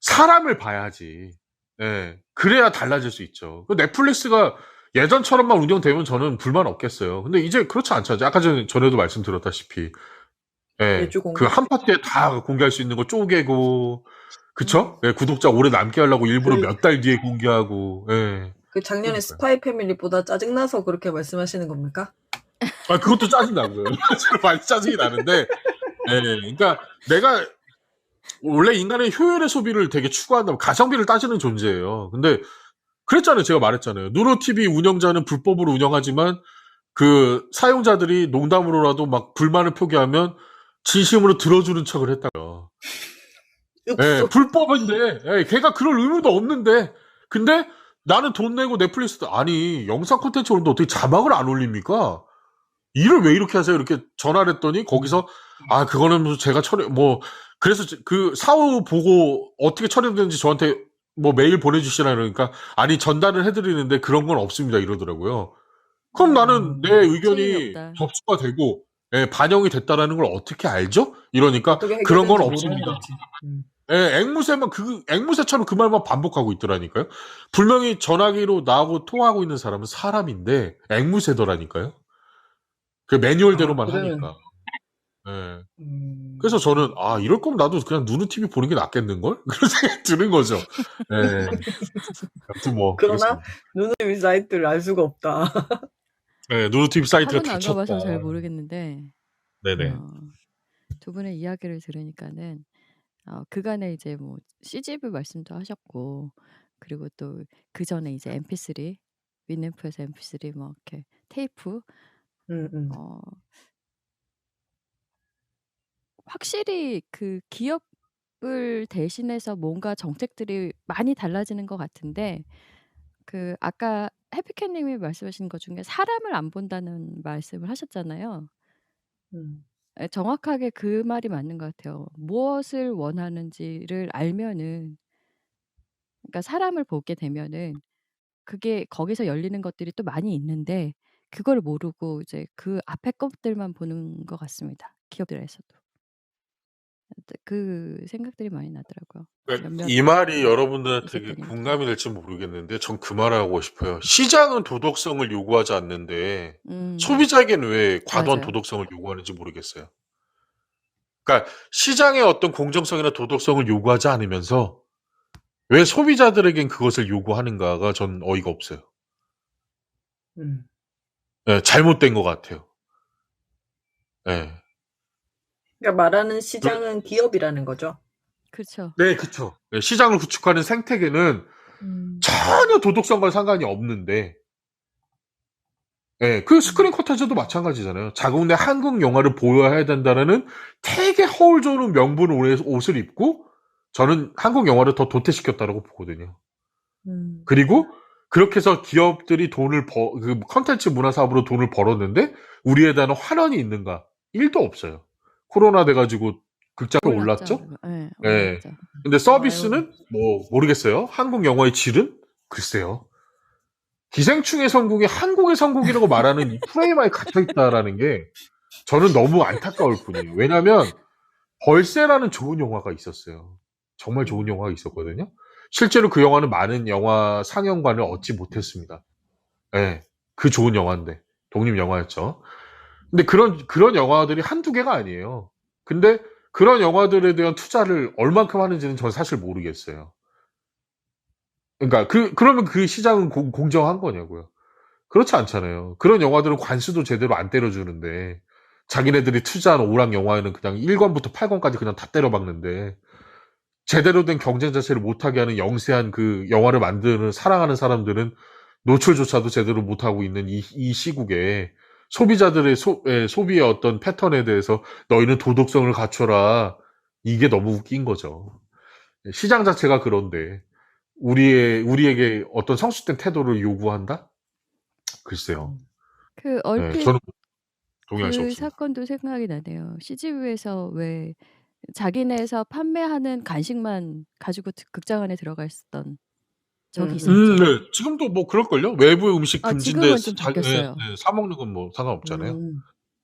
사람을 봐야지. 예, 그래야 달라질 수 있죠. 그 넷플릭스가 예전처럼만 운영되면 저는 불만 없겠어요. 근데 이제 그렇지 않죠. 아까 전에도 말씀드렸다시피, 예, 매주 그 공개. 한 파트에 다 공개할 수 있는 거 쪼개고, 그쵸? 예, 구독자 오래 남게 하려고 일부러 그, 몇 달 뒤에 공개하고, 예. 그 작년에 그러니까요. 스파이 패밀리보다 짜증나서 그렇게 말씀하시는 겁니까? 아, 그것도 짜증나고요. 많이 짜증이 나는데, 예, 그러니까 내가 원래 인간의 효율의 소비를 되게 추구한다면 가성비를 따지는 존재예요. 근데 그랬잖아요. 제가 말했잖아요. 누르TV 운영자는 불법으로 운영하지만 그 사용자들이 농담으로라도 막 불만을 표기하면 진심으로 들어주는 척을 했다고요. 예, 읍소. 불법인데, 예, 걔가 그럴 의무도 없는데, 근데 나는 돈 내고 넷플릭스도, 아니, 영상 콘텐츠 올리는데 어떻게 자막을 안 올립니까? 일을 왜 이렇게 하세요? 이렇게 전화를 했더니 거기서, 아, 그거는 무슨 제가 그래서 그 사후 보고 어떻게 처리되는지 저한테 뭐 메일 보내주시라 그러니까, 아니, 전달을 해드리는데 그런 건 없습니다. 이러더라고요. 그럼 나는 내 책임이 의견이 없다. 접수가 되고, 예, 반영이 됐다라는 걸 어떻게 알죠? 이러니까, 어떻게 그런 건 해결되는지 모르는 없습니다. 거지. 예, 앵무새처럼 그 말만 반복하고 있더라니까요. 분명히 전화기로 나하고 통화하고 있는 사람은 사람인데, 앵무새더라니까요. 그 아, 매뉴얼대로만 그래. 하니까. 예. 그래서 저는, 아, 이럴 거면 나도 그냥 누누TV 보는 게 낫겠는걸? 그런 생각이 드는 거죠. 예. 아무튼 뭐, 그러나 그렇습니다. 누누TV 사이트를 알 수가 없다. 예, 누누TV 사이트가 한 번도 안 닫혔다. 가봐서 잘 모르겠는데 네네. 두 분의 이야기를 들으니까는 그간에 이제 뭐 CGV 말씀도 하셨고 그리고 또 그전에 이제 MP3 윈앰프에서 MP3 뭐 이렇게 테이프 어 확실히 그 기업을 대신해서 뭔가 정책들이 많이 달라지는 것 같은데 그 아까 해피캣 님이 말씀하신 것 중에 사람을 안 본다는 말씀을 하셨잖아요. 음. 예, 정확하게 그 말이 맞는 것 같아요. 무엇을 원하는지를 알면은 그러니까 사람을 보게 되면은 그게 거기서 열리는 것들이 또 많이 있는데 그걸 모르고 이제 그 앞에 것들만 보는 것 같습니다, 기업들에서도. 그 생각들이 많이 나더라고요. 그러니까 몇몇 이 말이 여러분들한테 있었더니. 공감이 될지 모르겠는데, 전 그 말을 하고 싶어요. 시장은 도덕성을 요구하지 않는데, 소비자에게는 왜 과도한 맞아요. 도덕성을 요구하는지 모르겠어요. 그러니까 시장의 어떤 공정성이나 도덕성을 요구하지 않으면서 왜 소비자들에겐 그것을 요구하는가가 전 어이가 없어요. 음. 예, 잘못된 것 같아요. 예. 그러니까 말하는 시장은 기업이라는 거죠. 그렇죠. 네, 그쵸. 예, 시장을 구축하는 생태계는 전혀 도덕성과 상관이 없는데, 예, 그 스크린 쿼터즈도 마찬가지잖아요. 자국내 한국 영화를 보여야 된다는 되게 허울 좋은 명분 옷을 입고 저는 한국 영화를 더 도태시켰다고 보거든요. 그리고 그렇게 해서 기업들이 그 컨텐츠 문화 사업으로 돈을 벌었는데 우리에 대한 환원이 있는가? 1도 없어요. 코로나 돼가지고 극장으로 올랐죠. 올랐죠? 예, 예. 올랐죠. 근데 서비스는 뭐 모르겠어요. 한국 영화의 질은? 글쎄요. 기생충의 성공이 한국의 성공이라고 말하는 이 프레임에 갇혀있다라는 게 저는 너무 안타까울 뿐이에요. 왜냐면 벌새라는 좋은 영화가 있었어요. 정말 좋은 영화가 있었거든요. 실제로 그 영화는 많은 영화 상영관을 얻지 못했습니다. 예. 그 좋은 영화인데. 독립 영화였죠. 근데 그런 영화들이 한두 개가 아니에요. 근데 그런 영화들에 대한 투자를 얼만큼 하는지는 저는 사실 모르겠어요. 그러니까 그러면 그 시장은 공정한 거냐고요. 그렇지 않잖아요. 그런 영화들은 관수도 제대로 안 때려주는데 자기네들이 투자한 오락 영화에는 그냥 1권부터 8권까지 그냥 다 때려박는데 제대로 된 경쟁 자체를 못하게 하는 영세한 그 영화를 만드는 사랑하는 사람들은 노출조차도 제대로 못하고 있는 이 시국에 소비자들의 소비의 어떤 패턴에 대해서 너희는 도덕성을 갖춰라. 이게 너무 웃긴 거죠. 시장 자체가 그런데 우리에게 어떤 성숙된 태도를 요구한다? 글쎄요. 그 네, 얼핏 저는 동의할 수 그 없습니다. 사건도 생각이 나네요. CGV에서 왜 자기네에서 판매하는 간식만 가지고 극장 안에 들어가 있었던 적이 있었죠. 네. 지금도 뭐 그럴걸요? 외부 음식 금지인데 지금은 좀 바뀌었어요. 사 먹는 건 뭐 상관없잖아요.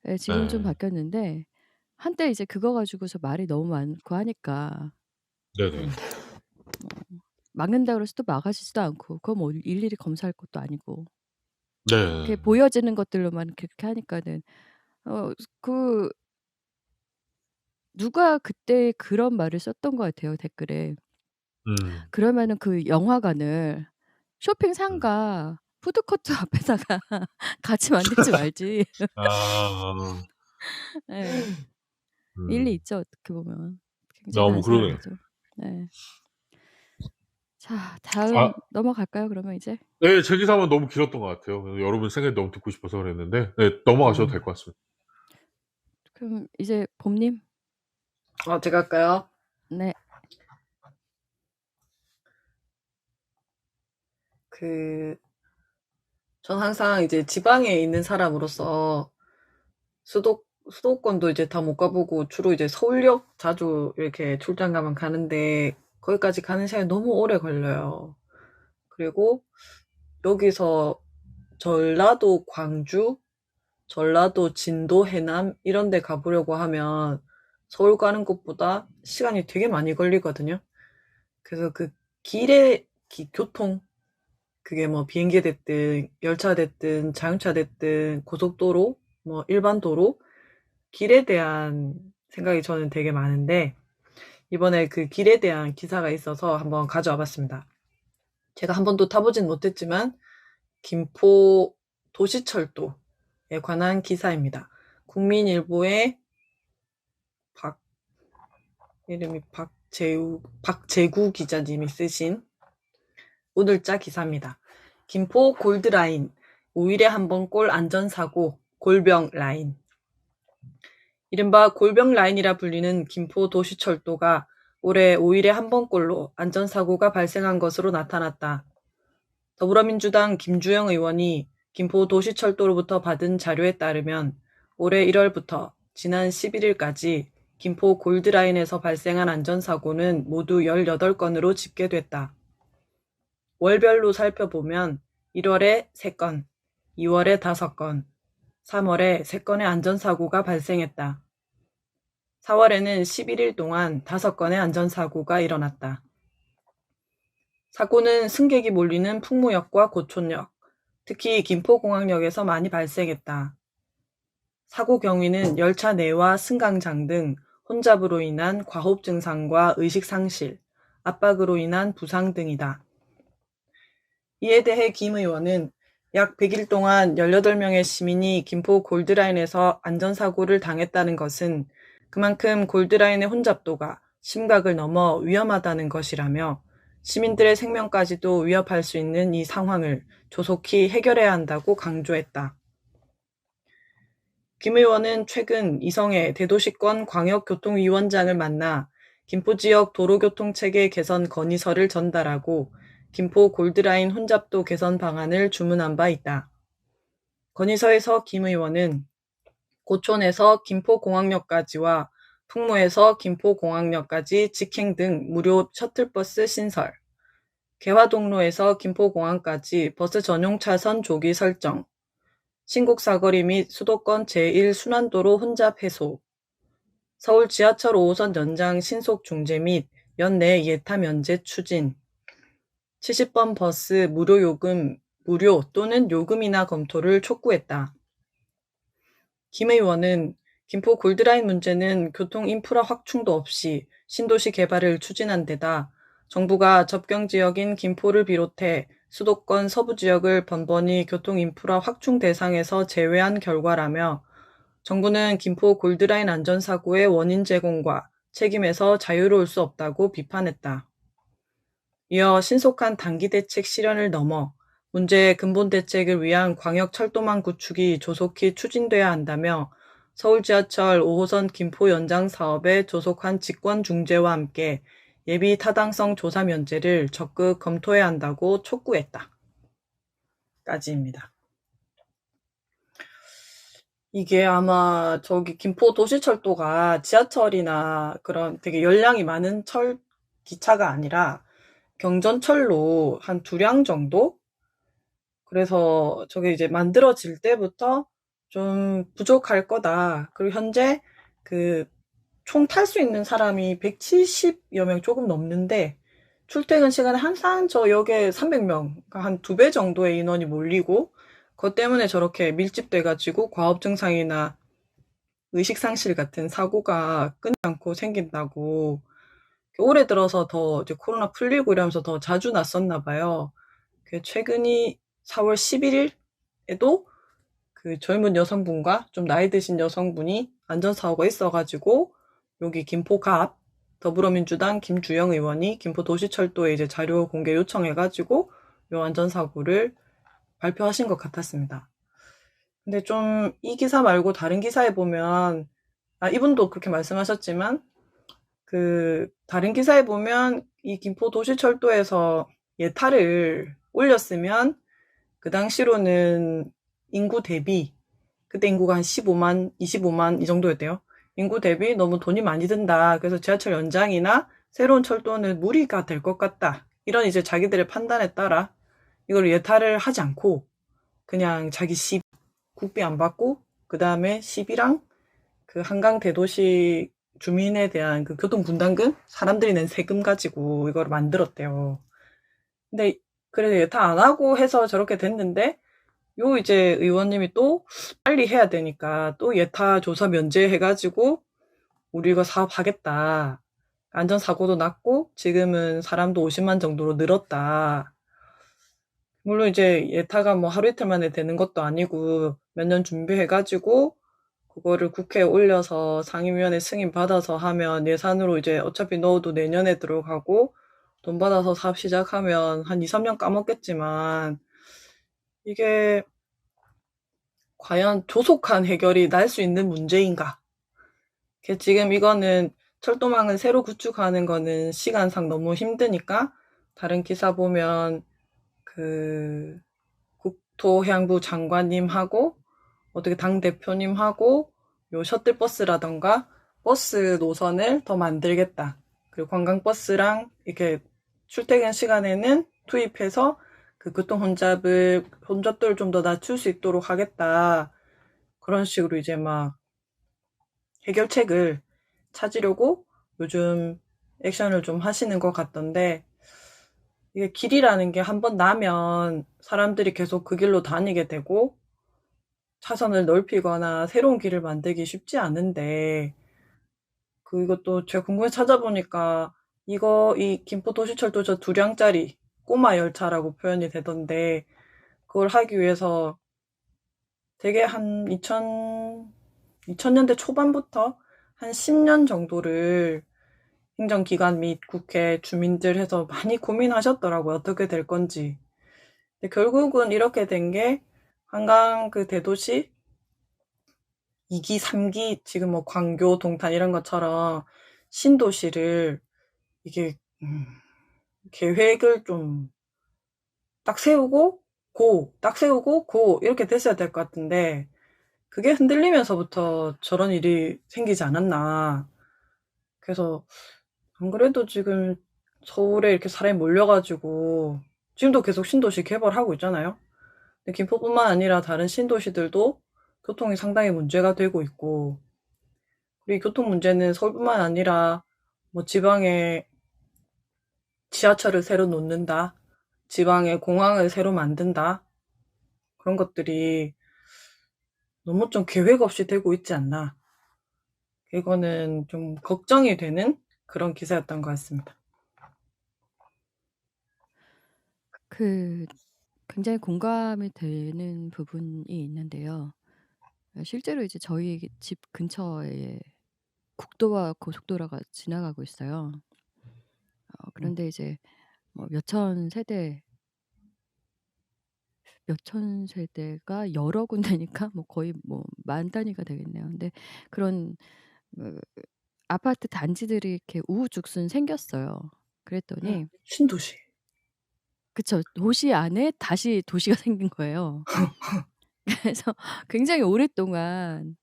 예, 지금은 좀 네. 바뀌었는데 한때 이제 그거 가지고서 말이 너무 많고 하니까 네네. 막는다 그래서 또 막아지지도 않고 그거 뭐 일일이 검사할 것도 아니고 네. 이렇게 보여지는 것들로만 그렇게 하니까는 그 누가 그때 그런 말을 썼던 것 같아요, 댓글에. 음. 그러면은 그 영화관을 쇼핑 음. 상가 푸드코트 앞에다가 같이 만들지 말지. 아. 예. 일리 음. 있죠, 어떻게 보면. 굉장히 너무 단순한 그러네. 거죠. 네. 자, 아 다음 넘어갈까요, 그러면 이제? 네. 제 기사만 너무 길었던 것 같아요. 여러분 생각이 너무 듣고 싶어서 그랬는데 네 넘어가셔도 될 것 같습니다. 그럼 이제 봄님? 제가 할까요? 네. 전 항상 이제 지방에 있는 사람으로서 수도권도 이제 다 못 가보고 주로 이제 서울역 자주 이렇게 출장 가면 가는데 거기까지 가는 시간이 너무 오래 걸려요. 그리고 여기서 전라도 광주, 전라도 진도 해남 이런 데 가보려고 하면 서울 가는 것보다 시간이 되게 많이 걸리거든요. 그래서 그 길의 교통, 그게 뭐 비행기 됐든 열차 됐든 자동차 됐든 고속도로, 뭐 일반 도로, 길에 대한 생각이 저는 되게 많은데 이번에 그 길에 대한 기사가 있어서 한번 가져와 봤습니다. 제가 한 번도 타보진 못했지만 김포 도시철도에 관한 기사입니다. 국민일보의 이름이 박재구 기자님이 쓰신 오늘자 기사입니다. 김포 골드라인 5일에 한 번 꼴 안전사고 골병 라인. 이른바 골병 라인이라 불리는 김포 도시철도가 올해 5일에 한 번꼴로 안전사고가 발생한 것으로 나타났다. 더불어민주당 김주영 의원이 김포 도시철도로부터 받은 자료에 따르면 올해 1월부터 지난 11일까지 김포 골드라인에서 발생한 안전사고는 모두 18건으로 집계됐다. 월별로 살펴보면 1월에 3건, 2월에 5건, 3월에 3건의 안전사고가 발생했다. 4월에는 11일 동안 5건의 안전사고가 일어났다. 사고는 승객이 몰리는 풍무역과 고촌역, 특히 김포공항역에서 많이 발생했다. 사고 경위는 열차 내와 승강장 등 혼잡으로 인한 과호흡 증상과 의식 상실, 압박으로 인한 부상 등이다. 이에 대해 김 의원은 약 100일 동안 18명의 시민이 김포 골드라인에서 안전사고를 당했다는 것은 그만큼 골드라인의 혼잡도가 심각을 넘어 위험하다는 것이라며 시민들의 생명까지도 위협할 수 있는 이 상황을 조속히 해결해야 한다고 강조했다. 김 의원은 최근 이성애 대도시권 광역교통위원장을 만나 김포지역 도로교통체계 개선 건의서를 전달하고 김포 골드라인 혼잡도 개선 방안을 주문한 바 있다. 건의서에서 김 의원은 고촌에서 김포공항역까지와 풍무에서 김포공항역까지 직행 등 무료 셔틀버스 신설, 개화동로에서 김포공항까지 버스 전용 차선 조기 설정, 신곡사거리 및 수도권 제1순환도로 혼잡 해소, 서울 지하철 5호선 연장 신속 중재 및 연내 예타 면제 추진, 70번 버스 무료 또는 요금이나 검토를 촉구했다. 김 의원은 김포 골드라인 문제는 교통 인프라 확충도 없이 신도시 개발을 추진한 데다 정부가 접경지역인 김포를 비롯해 수도권 서부지역을 번번이 교통 인프라 확충 대상에서 제외한 결과라며 정부는 김포 골드라인 안전사고의 원인 제공과 책임에서 자유로울 수 없다고 비판했다. 이어 신속한 단기 대책 실현을 넘어 문제의 근본 대책을 위한 광역철도망 구축이 조속히 추진돼야 한다며 서울 지하철 5호선 김포 연장 사업의 조속한 직권 중재와 함께 예비 타당성 조사 면제를 적극 검토해야 한다고 촉구했다. 까지입니다. 이게 아마 저기 김포 도시철도가 지하철이나 그런 되게 열량이 많은 기차가 아니라 경전철로 한 2량 정도? 그래서 저게 이제 만들어질 때부터 좀 부족할 거다. 그리고 현재 그 총 탈 수 있는 사람이 170여 명 조금 넘는데 출퇴근 시간에 항상 저 역에 300명, 그러니까 한 2배 정도의 인원이 몰리고 그것 때문에 저렇게 밀집돼가지고 과업 증상이나 의식상실 같은 사고가 끊지 않고 생긴다고 올해 들어서 더 이제 코로나 풀리고 이러면서 더 자주 났었나 봐요. 최근이 4월 11일에도 그 젊은 여성분과 좀 나이 드신 여성분이 안전사고가 있어가지고 여기 김포갑 더불어민주당 김주영 의원이 김포도시철도에 이제 자료 공개 요청해가지고 요 안전사고를 발표하신 것 같았습니다. 근데 좀 이 기사 말고 다른 기사에 보면 이분도 그렇게 말씀하셨지만 그 다른 기사에 보면 이 김포도시철도에서 예타를 올렸으면 그 당시로는 인구 대비 그때 인구가 한 15만, 25만 이 정도였대요. 인구 대비 너무 돈이 많이 든다. 그래서 지하철 연장이나 새로운 철도는 무리가 될 것 같다. 이런 이제 자기들의 판단에 따라 이걸 예타를 하지 않고 그냥 자기 국비 안 받고 그 다음에 시비랑 그 한강 대도시 주민에 대한 그 교통 분담금 사람들이 낸 세금 가지고 이걸 만들었대요. 근데 그래서 예타 안 하고 해서 저렇게 됐는데 요 이제 의원님이 또 빨리 해야 되니까 또 예타 조사 면제해가지고 우리 이거 사업하겠다. 안전사고도 났고 지금은 사람도 50만 정도로 늘었다. 물론 이제 예타가 뭐 하루 이틀 만에 되는 것도 아니고 몇 년 준비해가지고 그거를 국회에 올려서 상임위원회 승인 받아서 하면 예산으로 이제 어차피 넣어도 내년에 들어가고 돈 받아서 사업 시작하면 한 2, 3년 까먹겠지만 이게 과연 조속한 해결이 날 수 있는 문제인가? 지금 이거는 철도망을 새로 구축하는 거는 시간상 너무 힘드니까 다른 기사 보면 그 국토해양부 장관님하고 어떻게 당대표님하고 요 셔틀버스라던가 버스 노선을 더 만들겠다. 그리고 관광버스랑 이렇게 출퇴근 시간에는 투입해서 그 교통 혼잡도를 좀 더 낮출 수 있도록 하겠다. 그런 식으로 이제 막 해결책을 찾으려고 요즘 액션을 좀 하시는 것 같던데 이게 길이라는 게 한번 나면 사람들이 계속 그 길로 다니게 되고 차선을 넓히거나 새로운 길을 만들기 쉽지 않은데 이것도 제가 궁금해서 찾아보니까 이 김포도시철도 저 2량짜리 꼬마 열차라고 표현이 되던데 그걸 하기 위해서 되게 한 2000년대 초반부터 한 10년 정도를 행정기관 및 국회 주민들 해서 많이 고민하셨더라고요. 어떻게 될 건지. 근데 결국은 이렇게 된 게 한강 그 대도시 2기, 3기 지금 뭐 광교, 동탄 이런 것처럼 신도시를 이게 계획을 좀 딱 세우고 고 이렇게 됐어야 될 것 같은데 그게 흔들리면서부터 저런 일이 생기지 않았나. 그래서 안 그래도 지금 서울에 이렇게 사람이 몰려가지고 지금도 계속 신도시 개발하고 있잖아요. 근데 김포뿐만 아니라 다른 신도시들도 교통이 상당히 문제가 되고 있고 그리고 교통 문제는 서울뿐만 아니라 뭐 지방에 지하철을 새로 놓는다, 지방에 공항을 새로 만든다 그런 것들이 너무 좀 계획 없이 되고 있지 않나. 이거는 좀 걱정이 되는 그런 기사였던 것 같습니다. 굉장히 공감이 되는 부분이 있는데요. 실제로 이제 저희 집 근처에 국도와 고속도로가 지나가고 있어요. 그런데 이제 뭐 몇천 세대가 여러 군데니까 뭐 거의 뭐 만 단위가 되겠네요. 근데 그런 아파트 단지들이 이렇게 우후죽순 생겼어요. 그랬더니 신도시. 그쵸. 도시 안에 다시 도시가 생긴 거예요. 그래서 굉장히 오랫동안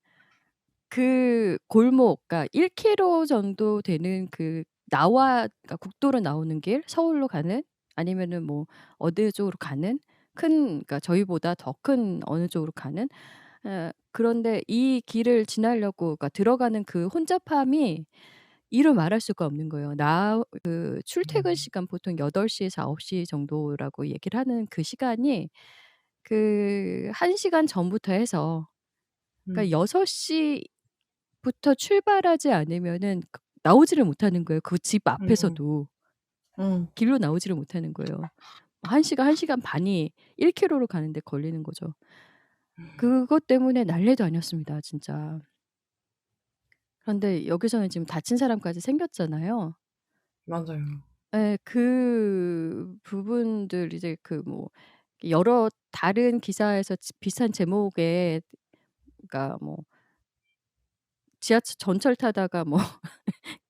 그 골목, 그러니까 1 킬로 정도 되는 그 그러니까 국도로 나오는 길, 서울로 가는, 아니면은 뭐 어느 쪽으로 가는 그러니까 저희보다 더 큰 어느 쪽으로 가는, 그런데 이 길을 지나려고, 그러니까 들어가는 그 혼잡함이 이루 말할 수가 없는 거예요. 출퇴근 음. 시간 보통 8 시에서 9시 정도라고 얘기를 하는 그 시간이, 그 1 시간 전부터 해서, 음. 그러니까 6 시부터 출발하지 않으면은 나오지를 못하는 거예요. 그 집 음음. 앞에서도 음. 길로 나오지를 못하는 거예요. 1 시간, 1 시간 반이 1 킬로로 가는데 걸리는 거죠. 그것 때문에 난리도 아니었습니다, 진짜. 그런데 여기서는 지금 다친 사람까지 생겼잖아요. 맞아요. 예. 그 부분들 이제 그 뭐 여러 다른 기사에서 비슷한 제목의, 그러니까 뭐 지하철 전철 타다가 뭐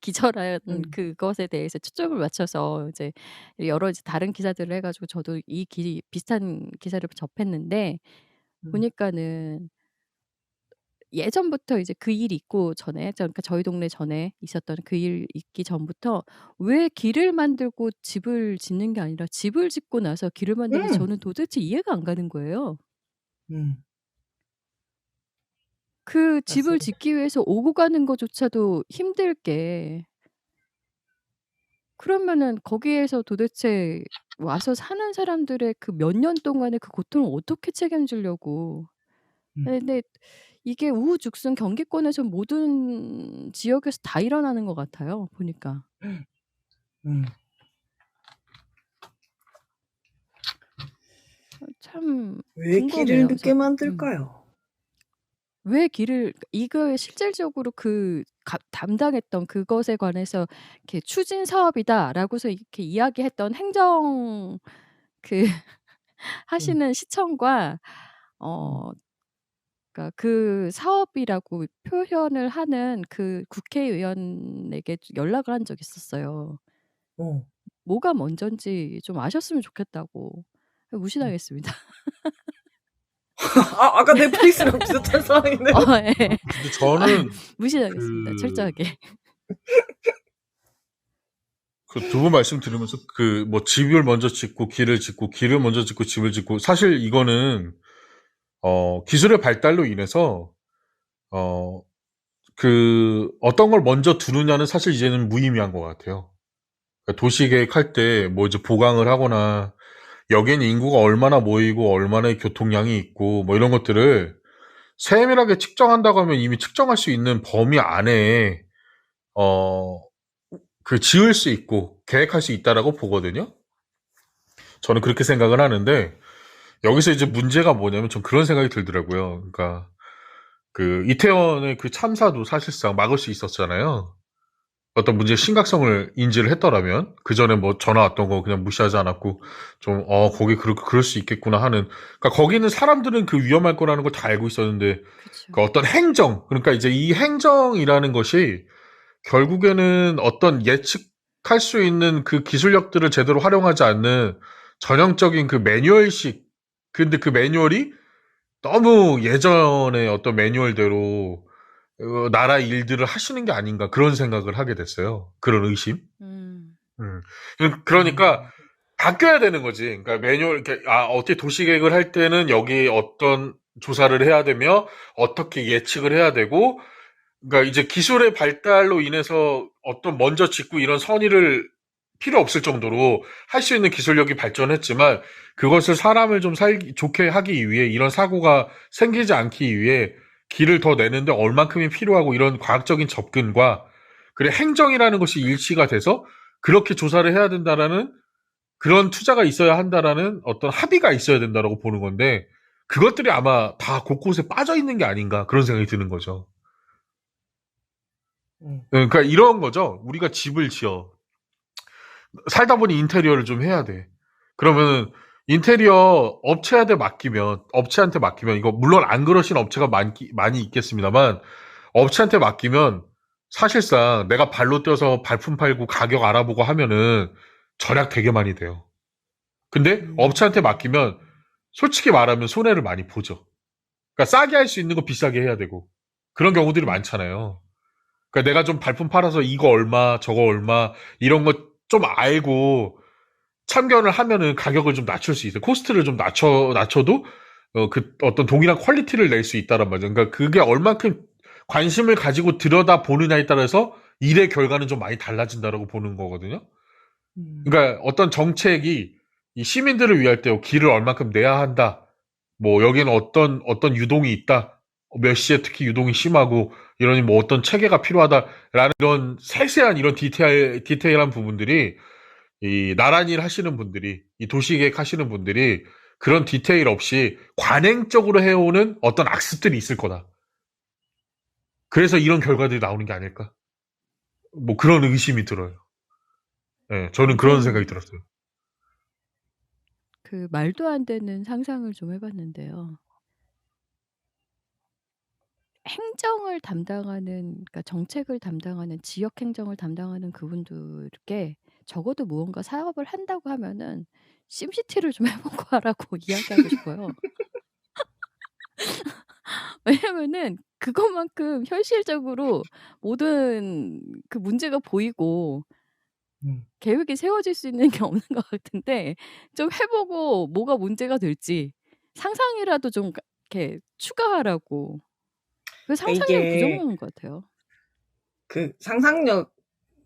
기절한 음. 그것에 대해서 초점을 맞춰서 이제 여러 이제 다른 기사들을 해 가지고 저도 비슷한 기사를 접했는데, 음. 보니까는 예전부터 이제 그 일이 있고 전에, 그러니까 저희 동네 전에 있었던 그 일 있기 전부터 왜 길을 만들고 집을 짓는 게 아니라 집을 짓고 나서 길을 만드는지 음. 저는 도대체 이해가 안 가는 거예요. 음. 그 집을 맞습니다. 짓기 위해서 오고 가는 것조차도 힘들 게, 그러면은 거기에서 도대체 와서 사는 사람들의 그 몇 년 동안의 그 고통을 어떻게 책임지려고. 음. 근데 이게 우후죽순 경기권에서 모든 지역에서 다 일어나는 것 같아요, 보니까. 음. 참 왜 길을 궁금해요. 늦게 만들까요? 왜 길을, 이거에 실질적으로 담당했던 그것에 관해서 이렇게 "추진 사업이다."라고서 이렇게 이야기했던 행정 그 음. 하시는 시청과, 음. 어 그러니까 그 사업이라고 표현을 하는 그 국회의원에게 연락을 한 적이 있었어요. 어. 뭐가 먼전지 좀 아셨으면 좋겠다고. 음. 무시당했습니다. 아까 넷플릭스랑 비슷한 상황이네요. 예. 근데 아 저는 무시당했습니다, 그 철저하게. 그 두 분 말씀 들으면서 그 뭐 집을 먼저 짓고 길을 짓고 길을 먼저 짓고 집을 짓고 사실 이거는 기술의 발달로 인해서 어 어떤 걸 먼저 두느냐는 사실 이제는 무의미한 것 같아요. 그러니까 도시 계획할 때 뭐 이제 보강을 하거나 여기에는 인구가 얼마나 모이고 얼마나의 교통량이 있고 뭐 이런 것들을 세밀하게 측정한다고 하면 이미 측정할 수 있는 범위 안에 어 지을 수 있고 계획할 수 있다라고 보거든요. 저는 그렇게 생각을 하는데 여기서 이제 문제가 뭐냐면 전 그런 생각이 들더라고요. 그러니까 그 이태원의 그 참사도 사실상 막을 수 있었잖아요. 어떤 문제의 심각성을 인지를 했더라면 그 전에 뭐 전화 왔던 거 그냥 무시하지 않았고 좀 거기 그럴 수 있겠구나 하는, 그러니까 거기는 사람들은 그 위험할 거라는 걸 다 알고 있었는데 그쵸. 그 어떤 행정, 그러니까 이제 이 행정이라는 것이 결국에는 어떤 예측할 수 있는 그 기술력들을 제대로 활용하지 않는 전형적인 그 매뉴얼식, 근데 그 매뉴얼이 너무 예전의 어떤 매뉴얼대로 나라 일들을 하시는 게 아닌가 그런 생각을 하게 됐어요. 그런 의심. 음. 음. 음. 그러니까 바뀌어야 되는 거지. 그러니까 매뉴얼, 이렇게 어떻게 도시 계획을 할 때는 여기 어떤 조사를 해야 되며 어떻게 예측을 해야 되고, 그러니까 이제 기술의 발달로 인해서 어떤 먼저 짓고 이런 선의를 필요 없을 정도로 할 수 있는 기술력이 발전했지만 그것을 사람을 좀 좋게 하기 위해 이런 사고가 생기지 않기 위해 길을 더 내는데 얼만큼이 필요하고 이런 과학적인 접근과 그래 행정이라는 것이 일치가 돼서 그렇게 조사를 해야 된다라는 그런 투자가 있어야 한다라는 어떤 합의가 있어야 된다라고 보는 건데 그것들이 아마 다 곳곳에 빠져 있는 게 아닌가 그런 생각이 드는 거죠. 음. 그러니까 이런 거죠. 우리가 집을 지어. 살다 보니 인테리어를 좀 해야 돼. 그러면 인테리어 업체한테 맡기면, 이거 물론 안 그러신 업체가 많이 있겠습니다만, 업체한테 맡기면 사실상 내가 발로 뛰어서 발품 팔고 가격 알아보고 하면은 절약 되게 많이 돼요. 근데 음. 업체한테 맡기면 솔직히 말하면 손해를 많이 보죠. 그러니까 싸게 할 수 있는 거 비싸게 해야 되고 그런 경우들이 음. 많잖아요. 그러니까 내가 좀 발품 팔아서 이거 얼마, 저거 얼마 이런 거 좀 알고 참견을 하면은 가격을 좀 낮출 수 있어요. 코스트를 좀 낮춰도 그 어떤 동일한 퀄리티를 낼 수 있다란 말이죠. 그러니까 그게 얼만큼 관심을 가지고 들여다 보느냐에 따라서 일의 결과는 좀 많이 달라진다라고 보는 거거든요. 그러니까 어떤 정책이 이 시민들을 위할 때 길을 얼만큼 내야 한다. 뭐 여기는 어떤 유동이 있다. 몇 시에 특히 유동이 심하고 이러니 뭐 어떤 체계가 필요하다라는 이런 세세한 이런 디테일한 부분들이 이 나란 일 하시는 분들이 이 도시계획 하시는 분들이 그런 디테일 없이 관행적으로 해오는 어떤 악습들이 있을 거다. 그래서 이런 결과들이 나오는 게 아닐까? 뭐 그런 의심이 들어요. 네, 저는 그런 생각이 들었어요. 그 말도 안 되는 상상을 좀 해봤는데요. 행정을 담당하는, 그러니까 정책을 담당하는, 지역 행정을 담당하는 그분들께 적어도 무언가 사업을 한다고 하면은 심시티를 좀 해보고 하라고 이야기하고 싶어요. 왜냐면은 그것만큼 현실적으로 모든 그 문제가 보이고 계획이 세워질 수 있는 게 없는 것 같은데, 좀 해보고 뭐가 문제가 될지 상상이라도 좀 이렇게 추가하라고. 그 그러니까 상상력이 이게 부족한 것 같아요. 그 상상력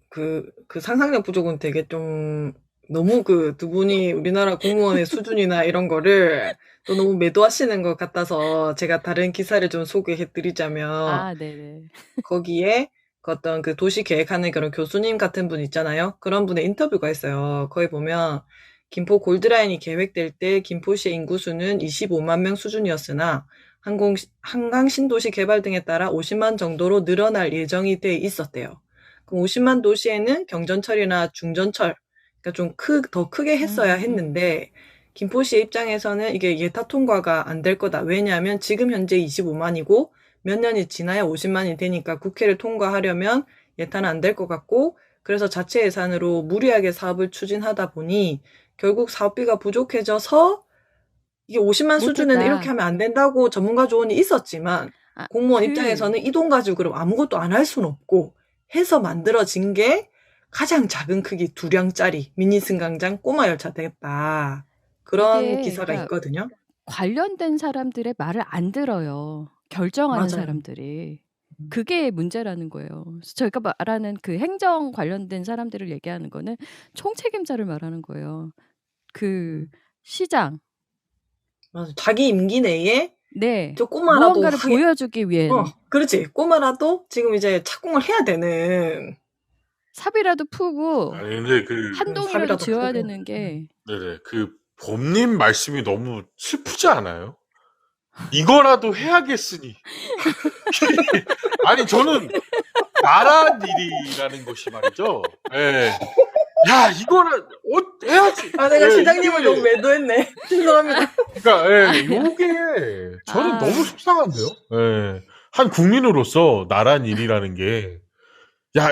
그 상상력 부족은 되게 좀 너무 그 두 분이 우리나라 공무원의 수준이나 이런 거를 또 너무 매도하시는 것 같아서 제가 다른 기사를 좀 소개해 드리자면 아, 네네. 거기에 그 어떤 그 도시 계획하는 그런 교수님 같은 분 있잖아요. 그런 분의 인터뷰가 있어요. 거기 보면 김포 골드라인이 계획될 때 김포시의 인구수는 25만 명 수준이었으나 한강 신도시 개발 등에 따라 50만 정도로 늘어날 예정이 돼 있었대요. 그럼 50만 도시에는 경전철이나 중전철, 그러니까 좀 더 크게 했어야 했는데 김포시 입장에서는 이게 예타 통과가 안 될 거다. 왜냐하면 지금 현재 25만이고 몇 년이 지나야 50만이 되니까 국회를 통과하려면 예타는 안 될 것 같고, 그래서 자체 예산으로 무리하게 사업을 추진하다 보니 결국 사업비가 부족해져서 이게 50만 수준에는 이렇게 못했다. 하면 안 된다고 전문가 조언이 있었지만 아, 공무원 입장에서는 이 돈 가지고 그럼 아무것도 안 할 수는 없고 해서 만들어진 게 가장 작은 크기 2량짜리 미니 승강장 꼬마 열차 되겠다. 그런 이게 기사가 그러니까 있거든요. 관련된 사람들의 말을 안 들어요, 결정하는 맞아요. 사람들이. 그게 문제라는 거예요. 그래서 저희가 말하는 그 행정 관련된 사람들을 얘기하는 거는 총책임자를 말하는 거예요. 그 시장, 맞아. 자기 임기 내에 네, 저 꼬마라도 무언가를 보여주기 위hen 그렇지. 꼬마라도 지금 이제 착공을 해야 되는 삽이라도 푸고 아니 근데 그 한 동이라도 삽이라도 지어야 푸고. 되는 게. 네네 그 봄님 말씀이 너무 슬프지 않아요? 이거라도 해야겠으니. 아니 저는 나란 일이라는 것이 말이죠. 예. 야 이거는 해야지. 아, 내가 예, 시장님을 이게- 너무 매도했네. 죄송합니다. 그러니까 예, 요게 저는 아. 너무 속상한데요. 예. 한 국민으로서 나란 일이라는 게 야,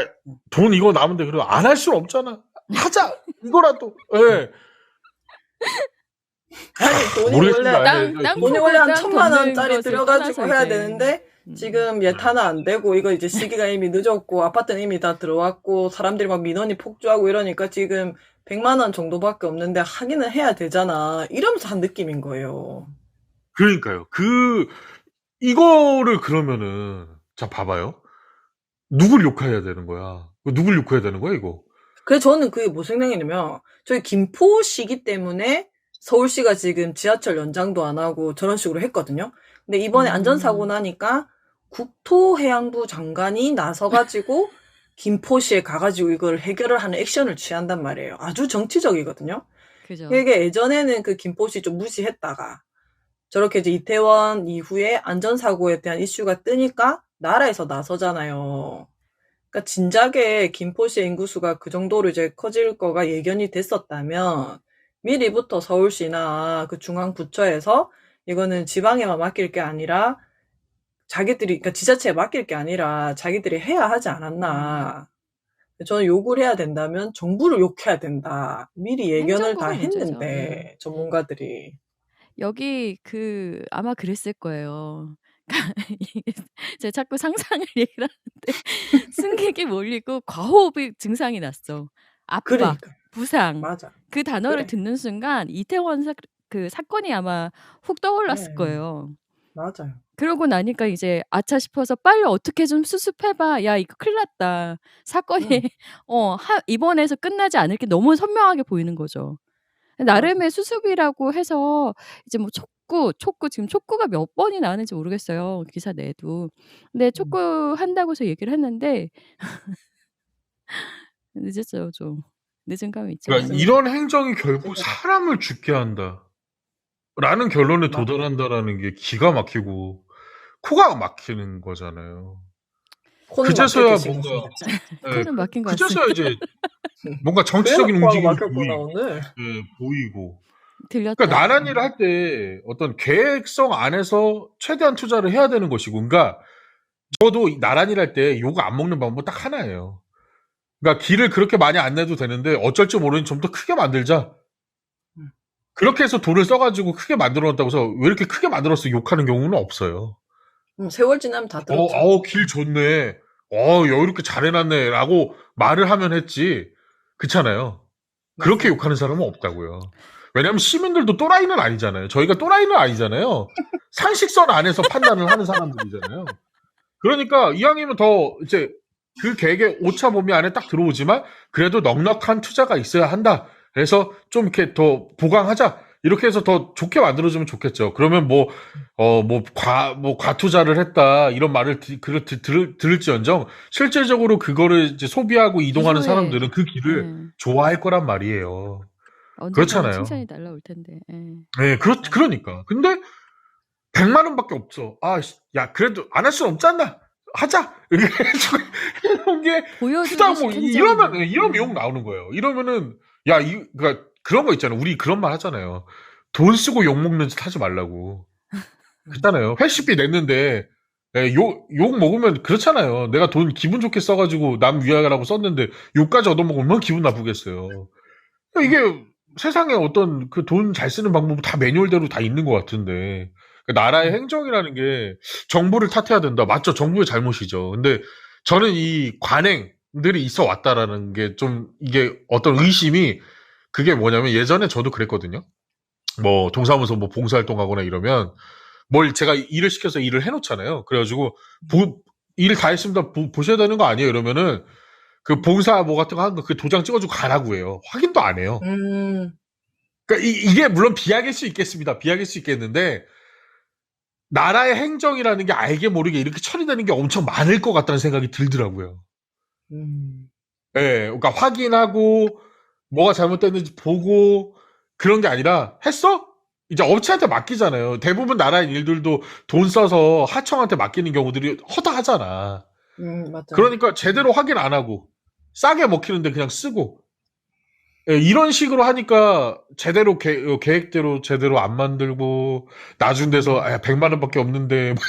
돈 이거 남은데 그래도 안 할 수는 없잖아. 하자. 이거라도. 예. 아니, 돈이 모르겠습니다. 원래 예, 땅 돈이 원래 한 땅 1,000만 걷는 원짜리 것을 들어가지고 떠나서 해야 이제 되는데 지금 네. 예타는 안 되고 이거 이제 시기가 이미 늦었고 아파트는 이미 다 들어왔고 사람들이 막 민원이 폭주하고 이러니까 지금 100만 원 정도밖에 없는데 하기는 해야 되잖아. 이러면서 한 느낌인 거예요. 그러니까요. 이거를 그러면은 자 봐봐요. 누굴 욕해야 되는 거야? 누굴 욕해야 되는 거야 이거? 그래서 저는 그게 무슨 생각이냐면 저희 김포시기 때문에 서울시가 지금 지하철 연장도 안 하고 저런 식으로 했거든요. 근데 이번에 안전사고 나니까 국토해양부 장관이 나서가지고 김포시에 가가지고 이걸 해결을 하는 액션을 취한단 말이에요. 아주 정치적이거든요. 그죠. 이게 예전에는 그 김포시 좀 무시했다가 저렇게 이제 이태원 이후에 안전사고에 대한 이슈가 뜨니까 나라에서 나서잖아요. 그러니까 진작에 김포시의 인구수가 그 정도로 이제 커질 거가 예견이 됐었다면 미리부터 서울시나 그 중앙부처에서 이거는 지방에만 맡길 게 아니라 자기들이, 그러니까 지자체에 맡길 게 아니라 자기들이 해야 하지 않았나. 저는 욕을 해야 된다면 정부를 욕해야 된다. 미리 예견을 다 행정부가 문제죠. 했는데 전문가들이. 여기 아마 그랬을 거예요. 이게 제가 자꾸 상상을 얘기를 하는데 승객이 몰리고 과호흡이 증상이 났어. 압박, 그러니까. 부상. 맞아. 그 단어를 그래. 듣는 순간 이태원 사건이 아마 훅 떠올랐을 네. 거예요. 맞아요. 그러고 나니까 이제 '아차.' 싶어서 '빨리 어떻게 좀 수습해 봐. 야 이거 큰일 났다.' 사건이 응. 이번에서 끝나지 않을 게 너무 선명하게 보이는 거죠. 맞아. 나름의 수습이라고 해서 이제 뭐 촉구 지금 촉구가 몇 번이 나왔는지 모르겠어요, 기사 내에도. 근데 음. 촉구한다고 해서 얘기를 했는데 늦었어요 좀. 늦은 감이 있죠. 그러니까 맞습니다. 이런 행정이 결국 진짜. 사람을 죽게 한다라는 결론에 맞아. 도달한다라는 게 기가 막히고 코가 막히는 거잖아요. 코는 그제서야 막혔겠지 뭔가 진짜. 코는 막힌 것 그제서야 같습니다. 이제 뭔가 그래서 정치적인 코가 움직임이 막혔구나 오늘. 보이고. 들렸다. 그러니까 나란 일을 할 때 어떤 계획성 안에서 최대한 투자를 해야 되는 것이고, 그러니까 저도 나란 일 할 때 욕 안 먹는 방법 딱 하나예요. 그러니까 길을 그렇게 많이 안 내도 되는데 어쩔 줄 모르니 좀 더 크게 만들자. 음. 그렇게 해서 돈을 써가지고 크게 만들어놨다고 해서 왜 이렇게 크게 만들었어 욕하는 경우는 없어요. 세월 지나면 다 들었죠. 길 좋네. 여유롭게 잘 해놨네. 라고 말을 하면 했지. 그렇잖아요. 그렇게 맞습니다. 욕하는 사람은 없다고요. 왜냐하면 시민들도 또라이는 아니잖아요. 저희가 또라이는 아니잖아요. 상식선 안에서 판단을 하는 사람들이잖아요. 그러니까 이왕이면 더 이제 그 계획의 오차 범위 안에 딱 들어오지만 그래도 넉넉한 투자가 있어야 한다. 그래서 좀 이렇게 더 보강하자. 이렇게 해서 더 좋게 만들어주면 좋겠죠. 그러면 과투자를 했다. 이런 말을 들을지언정 실질적으로 그거를 이제 소비하고 이동하는 이후에 사람들은 그 길을 예. 좋아할 거란 말이에요. 언젠가는 그렇잖아요. 칭찬이 날라올 텐데. 예. 네, 맞아. 그러니까. 근데 100만 원밖에 없어. 야, 그래도 안 할 수는 없잖아. 하자. 이런 게 후당 보여주기식 이러면 행정이네요. 욕 나오는 거예요. 이러면은 그러니까 그런 거 있잖아요. 우리 그런 말 하잖아요. 돈 쓰고 욕 먹는 짓 하지 말라고. 그렇잖아요. 회식비 냈는데 욕 먹으면 그렇잖아요. 내가 돈 기분 좋게 써가지고 남 위하라고 썼는데 욕까지 얻어먹으면 얼마나 기분 나쁘겠어요. 이게 세상에 어떤 그 돈 잘 쓰는 방법은 다 매뉴얼대로 다 있는 것 같은데 그 나라의 행정이라는 게 정부를 탓해야 된다. 맞죠? 정부의 잘못이죠. 근데 저는 이 관행들이 있어 왔다라는 게 좀 이게 어떤 의심이 그게 뭐냐면 예전에 저도 그랬거든요. 뭐 동사무소 뭐 봉사활동하거나 이러면 뭘 제가 일을 시켜서 일을 해놓잖아요. 그래가지고 일 다 했습니다. 보셔야 되는 거 아니에요? 이러면은 그 봉사 뭐 같은 거 하는 거 그 도장 찍어주고 가라고 해요. 확인도 안 해요. 그러니까 이게 물론 비약일 수 있겠습니다. 비약일 수 있겠는데 나라의 행정이라는 게 알게 모르게 이렇게 처리되는 게 엄청 많을 것 같다는 생각이 들더라고요. 예, 그러니까 확인하고 뭐가 잘못됐는지 보고 그런 게 아니라 했어? 이제 업체한테 맡기잖아요. 대부분 나라의 일들도 돈 써서 하청한테 맡기는 경우들이 허다하잖아. 맞아요. 그러니까 제대로 확인 안 하고 싸게 먹히는데 그냥 쓰고 예, 이런 식으로 하니까 제대로 계획대로 제대로 안 만들고 나중 돼서 100만 원밖에 없는데 막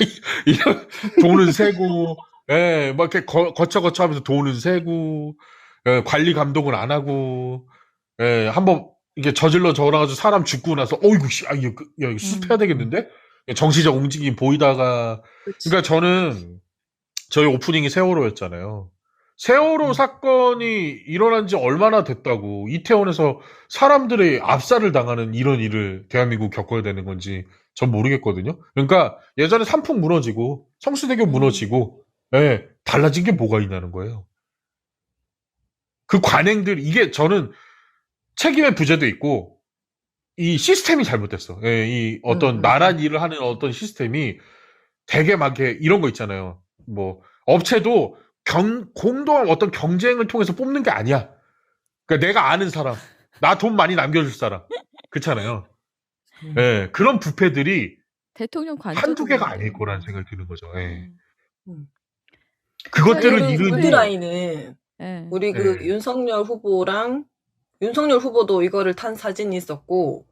이런 돈은 세고 예, 막 이렇게 거쳐 하면서 돈은 세고 예, 관리 감독은 안 하고 예, 한번 이게 저질러 저어가지고 사람 죽고 나서 어이구 이거 수습해야 되겠는데 정치적 움직임 보이다가 그치. 그러니까 저는 저희 오프닝이 세월호였잖아요. 세월호 사건이 일어난 지 얼마나 됐다고 이태원에서 사람들의 압살을 당하는 이런 일을 대한민국 겪어야 되는 건지 전 모르겠거든요. 그러니까 예전에 삼풍 무너지고 성수대교 무너지고 달라진 게 뭐가 있냐는 거예요. 그 관행들 이게 저는 책임의 부재도 있고 이 시스템이 잘못됐어. 이 어떤 나란 일을 하는 어떤 시스템이 되게 막 이런 거 있잖아요. 뭐 업체도 공동한 어떤 경쟁을 통해서 뽑는 게 아니야. 그러니까 내가 아는 사람, 나 돈 많이 남겨줄 사람, 그렇잖아요. 예, 그런 부패들이 대통령 한두 개가 관저도 아닐 거라는 생각이 드는 거죠. 예. 진짜 그것들을 얘는 잃은 가이드라인은 예. 우리 그 윤석열 후보도 이거를 탄 사진이 있었고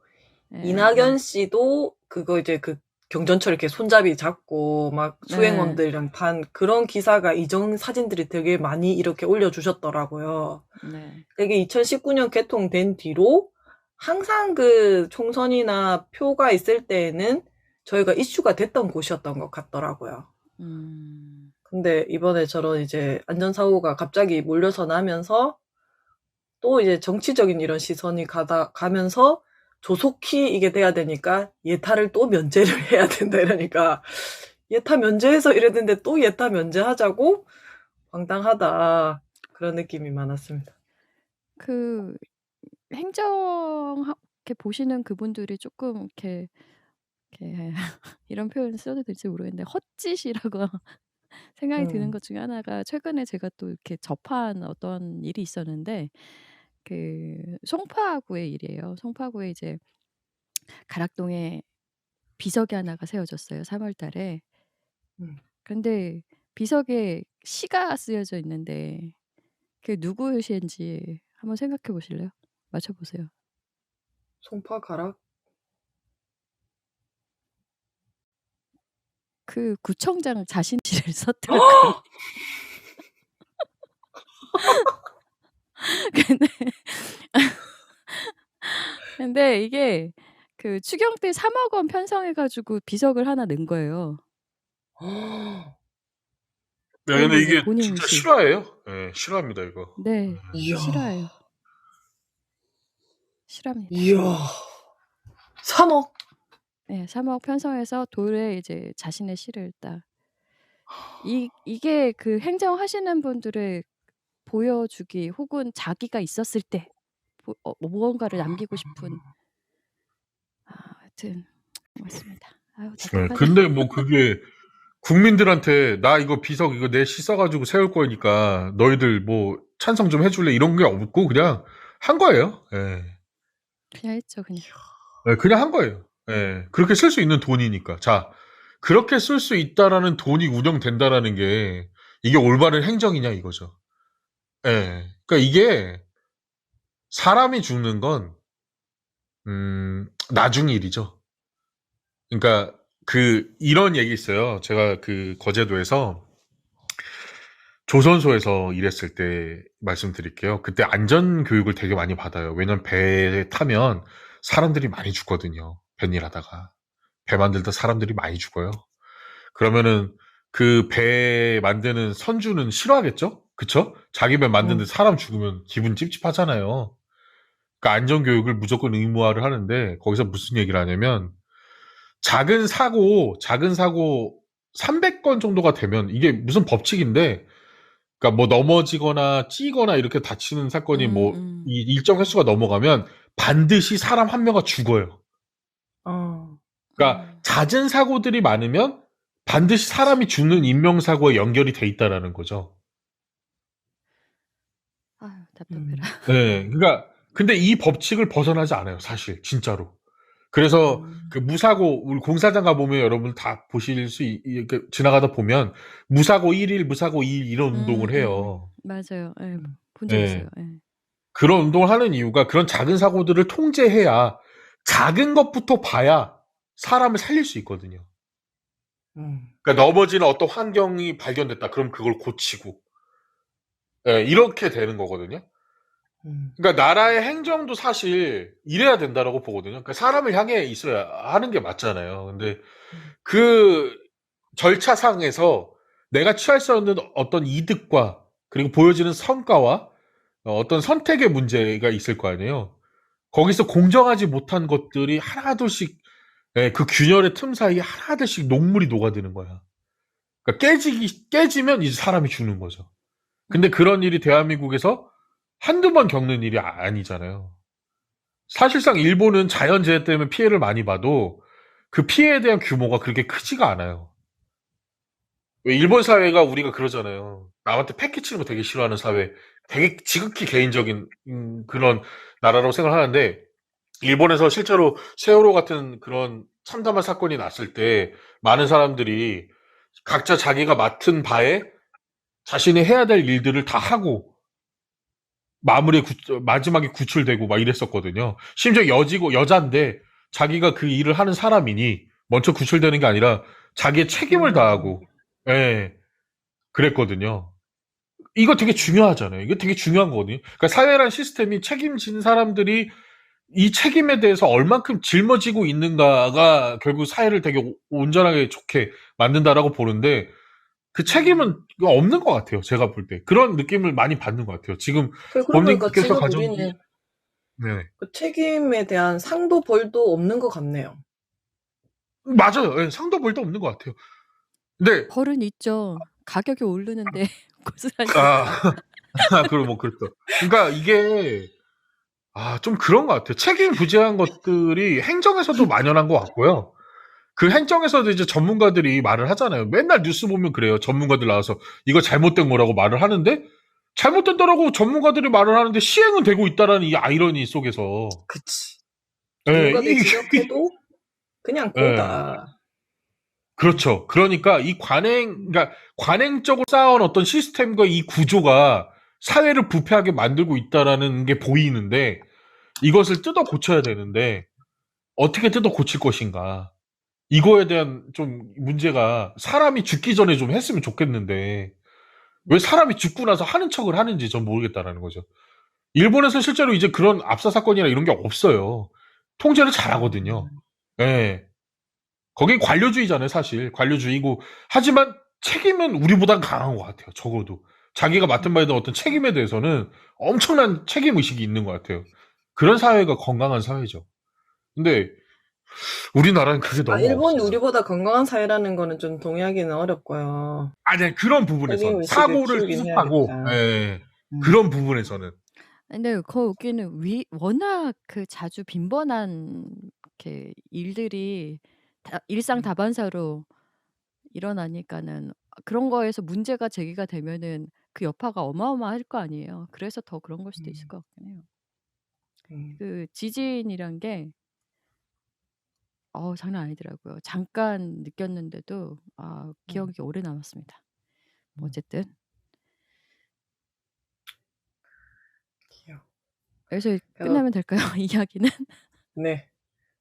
이낙연 씨도 그거 이제 그 경전철 이렇게 손잡이 잡고 막 수행원들이랑 탄 그런 기사가 이전 사진들이 되게 많이 이렇게 올려주셨더라고요. 네. 이게 2019년 개통된 뒤로 항상 그 총선이나 표가 있을 때에는 저희가 이슈가 됐던 곳이었던 것 같더라고요. 근데 이번에 저런 이제 안전사고가 갑자기 몰려서 나면서 또 이제 정치적인 이런 시선이 가면서 조속히 이게 돼야 되니까 예타를 또 면제를 해야 된다 이러니까 예타 면제해서 이래야 되는데 또 예타 면제하자고 황당하다 그런 느낌이 많았습니다. 그 행정 이렇게 보시는 그분들이 조금 이렇게 이런 표현 써도 될지 모르겠는데 헛짓이라고 생각이 드는 것 중에 하나가 최근에 제가 또 이렇게 접한 어떤 일이 있었는데 그 송파구의 일이에요. 송파구에 이제 가락동에 비석이 하나가 세워졌어요. 3월 달에. 근데 비석에 시가 쓰여져 있는데 그게 누구의 시인지 한번 생각해 보실래요? 맞춰 보세요. 송파 가락? 그 구청장 자신 시를 썼더라고요. 근데 이게 그 추경 때 3억 원 편성해 가지고 비석을 하나 낸 거예요. 네, 근데 그런데 이제 이게 본인 진짜 시. 실화예요? 네, 실화입니다, 이거. 네. 이야. 실화예요. 실화입니다. 이야. 3억? 네, 3억 편성해서 돌에 이제 자신의 시를 딱. 이게 그 행정하시는 분들의 보여주기 혹은 자기가 있었을 때 무언가를 남기고 싶은 하여튼 맞습니다. 아유 네, 답답하네. 근데 뭐 그게 국민들한테 나 이거 비석 이거 내 시 써가지고 세울 거니까 너희들 뭐 찬성 좀 해줄래 이런 게 없고 그냥 한 거예요. 예. 그냥 했죠 그냥. 네, 그냥 한 거예요. 예. 그렇게 쓸 수 있는 돈이니까. 자, 그렇게 쓸 수 있다라는 돈이 운영된다라는 게 이게 올바른 행정이냐 이거죠. 예. 그러니까 이게 사람이 죽는 건 나중 일이죠. 그러니까 이런 얘기 있어요. 제가 그 거제도에서 조선소에서 일했을 때 말씀드릴게요. 그때 안전 교육을 되게 많이 받아요. 왜냐면 배에 타면 사람들이 많이 죽거든요. 뱃일 하다가. 배 만들다 사람들이 많이 죽어요. 그러면은 그 배 만드는 선주는 싫어하겠죠? 그쵸? 자기 배 만드는데 사람 죽으면 기분 찝찝하잖아요. 그러니까 안전교육을 무조건 의무화를 하는데 거기서 무슨 얘기를 하냐면 작은 사고 300건 정도가 되면 이게 무슨 법칙인데 그러니까 뭐 넘어지거나 찌거나 이렇게 다치는 사건이 뭐 이 일정 횟수가 넘어가면 반드시 사람 한 명가 죽어요. 그러니까 잦은 사고들이 많으면 반드시 사람이 죽는 인명사고에 연결이 돼 있다라는 거죠. 아유 답답해라. 네, 그러니까 근데 이 법칙을 벗어나지 않아요, 사실 진짜로. 그래서 그 무사고 우리 공사장 가 보면 여러분 다 보실 수 이렇게 지나가다 보면 무사고 1일, 무사고 2일 이런 운동을 해요. 맞아요. 예. 본 적 네. 있어요. 예. 그런 운동을 하는 이유가 그런 작은 사고들을 통제해야 작은 것부터 봐야 사람을 살릴 수 있거든요. 그러니까 넘어지는 어떤 환경이 발견됐다. 그럼 그걸 고치고. 예, 이렇게 되는 거거든요. 그러니까 나라의 행정도 사실 이래야 된다라고 보거든요. 그러니까 사람을 향해 있어야 하는 게 맞잖아요. 근데 그 절차상에서 내가 취할 수 없는 어떤 이득과 그리고 보여지는 성과와 어떤 선택의 문제가 있을 거 아니에요. 거기서 공정하지 못한 것들이 하나둘씩 예, 그 균열의 틈 사이에 하나둘씩 녹물이 녹아드는 거야. 그러니까 깨지면 이제 사람이 죽는 거죠. 근데 그런 일이 대한민국에서 한두 번 겪는 일이 아니잖아요. 사실상 일본은 자연재해 때문에 피해를 많이 봐도 그 피해에 대한 규모가 그렇게 크지가 않아요. 왜 일본 사회가 우리가 그러잖아요. 남한테 패키치는 거 되게 싫어하는 사회, 되게 지극히 개인적인 그런 나라라고 생각하는데 일본에서 실제로 세월호 같은 그런 참담한 사건이 났을 때 많은 사람들이 각자 자기가 맡은 바에 자신이 해야 될 일들을 다 하고 마지막에 구출되고 막 이랬었거든요. 심지어 여자인데 자기가 그 일을 하는 사람이니 먼저 구출되는 게 아니라 자기의 책임을 다하고 예, 그랬거든요. 이거 되게 중요하잖아요. 이거 되게 중요한 거거든요. 그러니까 사회란 시스템이 책임진 사람들이 이 책임에 대해서 얼만큼 짊어지고 있는가가 결국 사회를 되게 온전하게 좋게 만든다라고 보는데 그 책임은 없는 것 같아요. 제가 볼 때. 그런 느낌을 많이 받는 것 같아요. 지금 그러고 보니까 법님께서 지금 가져온 우리는 네. 그 책임에 대한 상도 벌도 없는 것 같네요. 맞아요. 예, 상도 벌도 없는 것 같아요. 근데 벌은 있죠. 가격이 오르는데 고스란히 아, 있다. 그럼 뭐 그렇죠. 그러니까 이게 좀 그런 것 같아요. 책임 부재한 것들이 행정에서도 만연한 것 같고요. 그 행정에서도 이제 전문가들이 말을 하잖아요. 맨날 뉴스 보면 그래요. 전문가들 나와서 이거 잘못된 거라고 말을 하는데 잘못된다라고 전문가들이 말을 하는데 시행은 되고 있다라는 이 아이러니 속에서 그치. 예, 전문가들이 지적해도 그냥 예, 고다. 그렇죠. 그러니까 그러니까 관행적으로 쌓아온 어떤 시스템과 이 구조가 사회를 부패하게 만들고 있다라는 게 보이는데 이것을 뜯어 고쳐야 되는데 어떻게 뜯어 고칠 것인가. 이거에 대한 좀 문제가 사람이 죽기 전에 좀 했으면 좋겠는데 왜 사람이 죽고 나서 하는 척을 하는지 전 모르겠다라는 거죠. 일본에서 실제로 이제 그런 압사 사건이나 이런 게 없어요. 통제를 잘하거든요. 예. 거긴 관료주의잖아요, 사실. 관료주의고. 하지만 책임은 우리보단 강한 것 같아요, 적어도. 자기가 맡은 바에 대한 어떤 책임에 대해서는 엄청난 책임의식이 있는 것 같아요. 그런 사회가 건강한 사회죠. 근데 우리나라는 그게 너무 일본이 없어요. 우리보다 건강한 사회라는 거는 좀 동의하기는 어렵고요. 네, 그런 부분에서는. 책임의식을 사고를 키우긴 수습하고, 해야겠다. 예, 음. 그런 부분에서는. 근데 거기는 워낙 그 자주 빈번한 이렇게 일들이 다 일상 다반사로 일어나니까는 그런 거에서 문제가 제기가 되면은 그 여파가 어마어마할 거 아니에요. 그래서 더 그런 걸 수도 있을 음. 것 같긴 해요. 음. 그 지진이란 게 장난 아니더라고요. 잠깐 느꼈는데도 음. 기억이 오래 남았습니다. 뭐 음. 어쨌든 기억. 여기서 그래서 끝나면 될까요? 이야기는? 네.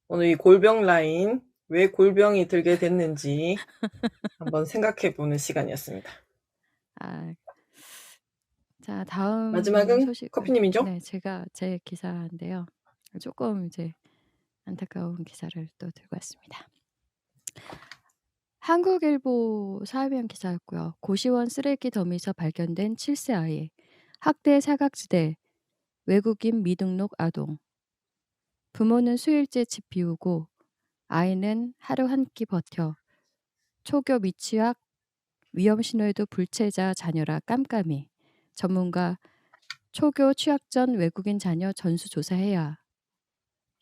오늘 이 골병 라인 왜 골병이 들게 됐는지 한번 생각해 보는 시간이었습니다. 아. 자 다음 마지막은 소식은 커피님이죠? 네 제가 제 기사인데요. 쪼끔 이제 안타까운 기사를 또 들고 왔습니다. 한국일보 사회면 기사였고요. 고시원 쓰레기 더미에서 발견된 7세 아이, 학대 사각지대, 외국인 미등록 아동. 부모는 수일째 집 비우고 아이는 하루 한 끼 버텨 초교 미취학 위험 신호에도 불체자 자녀라 깜깜이. 전문가 초교 취학 전 외국인 자녀 전수조사해야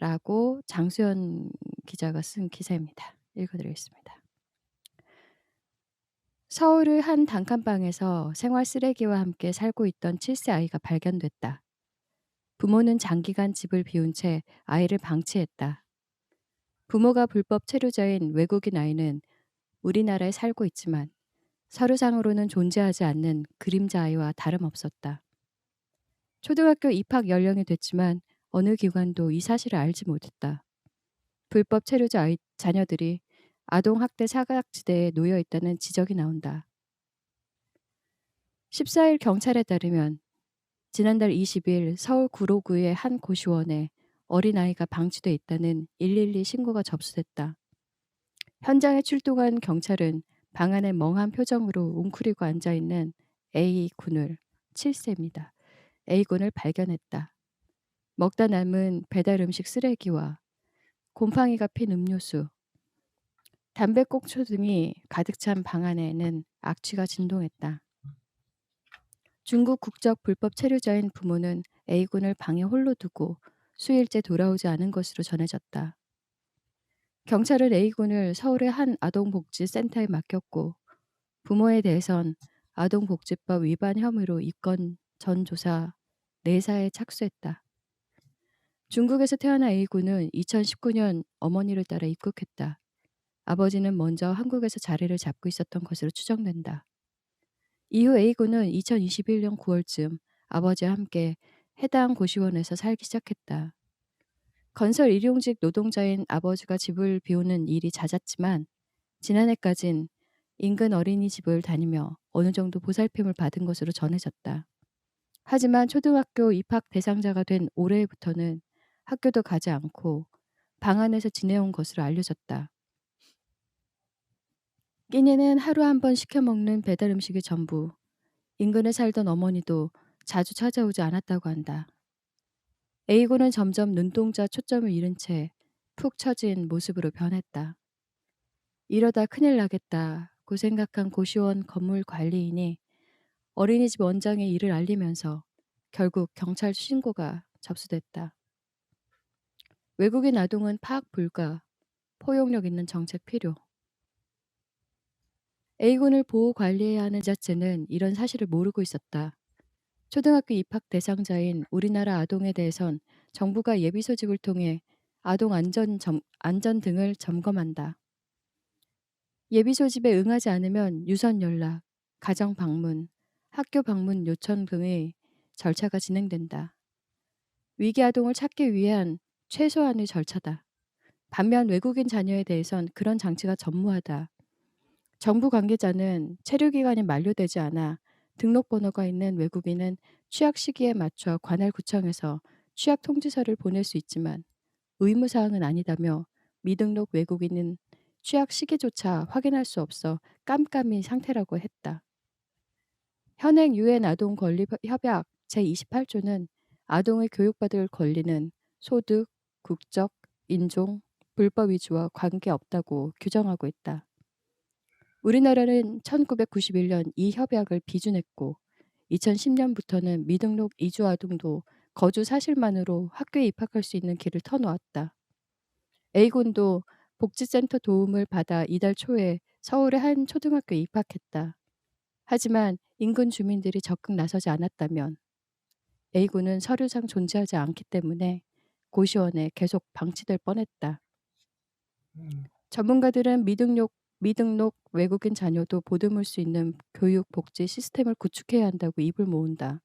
라고 장수연 기자가 쓴 기사입니다. 읽어드리겠습니다. 서울의 한 단칸방에서 생활 쓰레기와 함께 살고 있던 7세 아이가 발견됐다. 부모는 장기간 집을 비운 채 아이를 방치했다. 부모가 불법 체류자인 외국인 아이는 우리나라에 살고 있지만 서류상으로는 존재하지 않는 그림자 아이와 다름없었다. 초등학교 입학 연령이 됐지만 어느 기관도 이 사실을 알지 못했다. 불법 체류자 자녀들이 아동학대 사각지대에 놓여 있다는 지적이 나온다. 14일 경찰에 따르면 지난달 20일 서울 구로구의 한 고시원에 어린아이가 방치돼 있다는 112 신고가 접수됐다. 현장에 출동한 경찰은 방 안에 멍한 표정으로 웅크리고 앉아있는 A군을 7세입니다. A군을 발견했다. 먹다 남은 배달 음식 쓰레기와 곰팡이가 핀 음료수, 담배꽁초 등이 가득 찬 방 안에는 악취가 진동했다. 중국 국적 불법 체류자인 부모는 A군을 방에 홀로 두고 수일째 돌아오지 않은 것으로 전해졌다. 경찰은 A군을 서울의 한 아동복지센터에 맡겼고 부모에 대해선 아동복지법 위반 혐의로 입건 전 조사 내사에 착수했다. 중국에서 태어난 A군은 2019년 어머니를 따라 입국했다. 아버지는 먼저 한국에서 자리를 잡고 있었던 것으로 추정된다. 이후 A군은 2021년 9월쯤 아버지와 함께 해당 고시원에서 살기 시작했다. 건설 일용직 노동자인 아버지가 집을 비우는 일이 잦았지만 지난해까진 인근 어린이집을 다니며 어느 정도 보살핌을 받은 것으로 전해졌다. 하지만 초등학교 입학 대상자가 된 올해부터는 학교도 가지 않고 방 안에서 지내온 것으로 알려졌다. 끼니는 하루 한 번 시켜 먹는 배달 음식이 전부. 인근에 살던 어머니도 자주 찾아오지 않았다고 한다. A군은 점점 눈동자 초점을 잃은 채 푹 처진 모습으로 변했다. 이러다 큰일 나겠다고 생각한 고시원 건물 관리인이 어린이집 원장에 이를 알리면서 결국 경찰 신고가 접수됐다. 외국인 아동은 파악 불가, 포용력 있는 정책 필요. A군을 보호 관리해야 하는 자체는 이런 사실을 모르고 있었다. 초등학교 입학 대상자인 우리나라 아동에 대해선 정부가 예비 소집을 통해 아동 안전 등을 점검한다. 예비 소집에 응하지 않으면 유선 연락, 가정 방문, 학교 방문 요청 등의 절차가 진행된다. 위기 아동을 찾기 위한 최소한의 절차다. 반면 외국인 자녀에 대해선 그런 장치가 전무하다. 정부 관계자는 체류 기간이 만료되지 않아 등록번호가 있는 외국인은 취약 시기에 맞춰 관할구청에서 취약 통지서를 보낼 수 있지만 의무사항은 아니다며 미등록 외국인은 취약 시기조차 확인할 수 없어 깜깜이 상태라고 했다. 현행 유엔 아동 권리 협약 제28조는 아동의 교육받을 권리는 소득, 국적, 인종, 불법 이주와 관계없다고 규정하고 있다. 우리나라는 1991년 이 협약을 비준했고 2010년부터는 미등록 이주 아동도 거주 사실만으로 학교에 입학할 수 있는 길을 터놓았다. A군도 복지센터 도움을 받아 이달 초에 서울의 한 초등학교에 입학했다. 하지만 인근 주민들이 적극 나서지 않았다면 A군은 서류상 존재하지 않기 때문에 고시원에 계속 방치될 뻔했다. 전문가들은 미등록 외국인 자녀도 보듬을 수 있는 교육 복지 시스템을 구축해야 한다고 입을 모은다.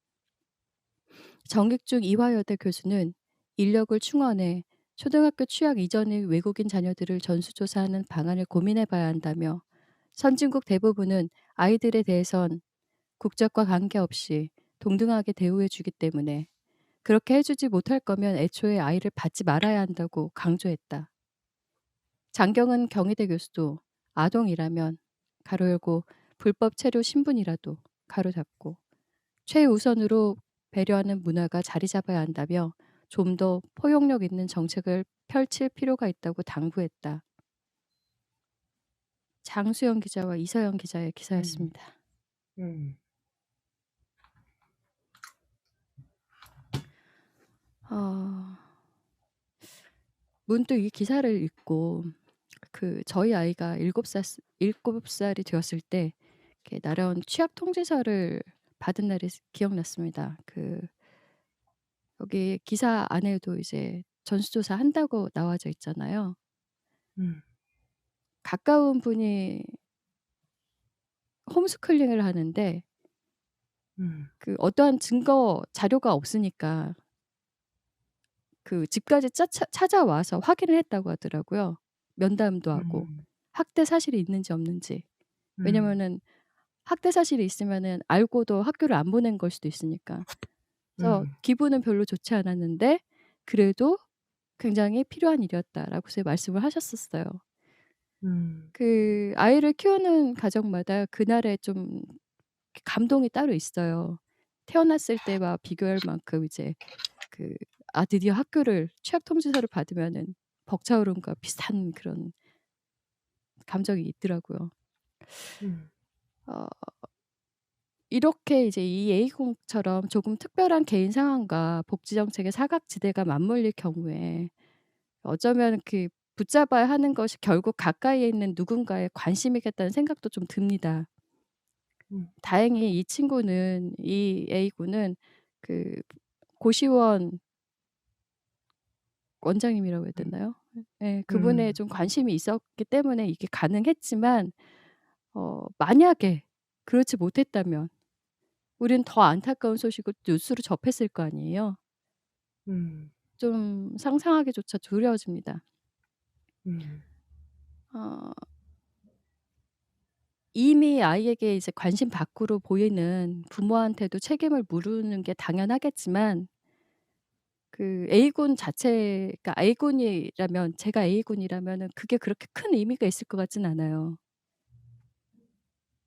정익중 이화여대 교수는 인력을 충원해 초등학교 취약 이전의 외국인 자녀들을 전수조사하는 방안을 고민해 봐야 한다며 선진국 대부분은 아이들에 대해선 국적과 관계없이 동등하게 대우해 주기 때문에 그렇게 해주지 못할 거면 애초에 아이를 받지 말아야 한다고 강조했다. 장경은 경희대 교수도 아동이라면 가로 열고 불법 체류 신분이라도 가로 닫고 최우선으로 배려하는 문화가 자리 잡아야 한다며 좀 더 포용력 있는 정책을 펼칠 필요가 있다고 당부했다. 장수영 기자와 이서영 기자의 기사였습니다. 문득 이 기사를 읽고 저희 아이가 7살이 되었을 때 이렇게 날아온 취약 통지서를 받은 날이 기억났습니다. 여기 기사 안에도 이제 전수조사 한다고 나와져 있잖아요. 가까운 분이 홈스쿨링을 하는데 어떠한 증거 자료가 없으니까 집까지 찾아와서 확인을 했다고 하더라고요. 면담도 하고 학대 사실이 있는지 없는지. 왜냐면은 학대 사실이 있으면은 알고도 학교를 안 보낸 걸 수도 있으니까. 그래서 기분은 별로 좋지 않았는데 그래도 굉장히 필요한 일이었다라고 말씀을 하셨었어요. 아이를 키우는 가정마다 그날에 좀 감동이 따로 있어요. 태어났을 때와 비교할 만큼 이제 드디어 학교를 취약 통지서를 받으면은 벅차오름과 비슷한 그런 감정이 있더라고요. 이렇게 이제 이 A공처럼 조금 특별한 개인 상황과 복지 정책의 사각지대가 맞물릴 경우에 어쩌면 붙잡아야 하는 것이 결국 가까이에 있는 누군가의 관심이겠다는 생각도 좀 듭니다. 다행히 이 A군은 고시원 원장님이라고 해야 되나요? 예, 그분에 좀 관심이 있었기 때문에 이게 가능했지만 만약에 그렇지 못했다면 우린 더 안타까운 소식을 뉴스로 접했을 거 아니에요. 좀 상상하기조차 두려워집니다. 이미 아이에게 이제 관심 밖으로 보이는 부모한테도 책임을 물으는 게 당연하겠지만 그 A군 자체가 A군이라면 제가 A군이라면은 그게 그렇게 큰 의미가 있을 것 같진 않아요.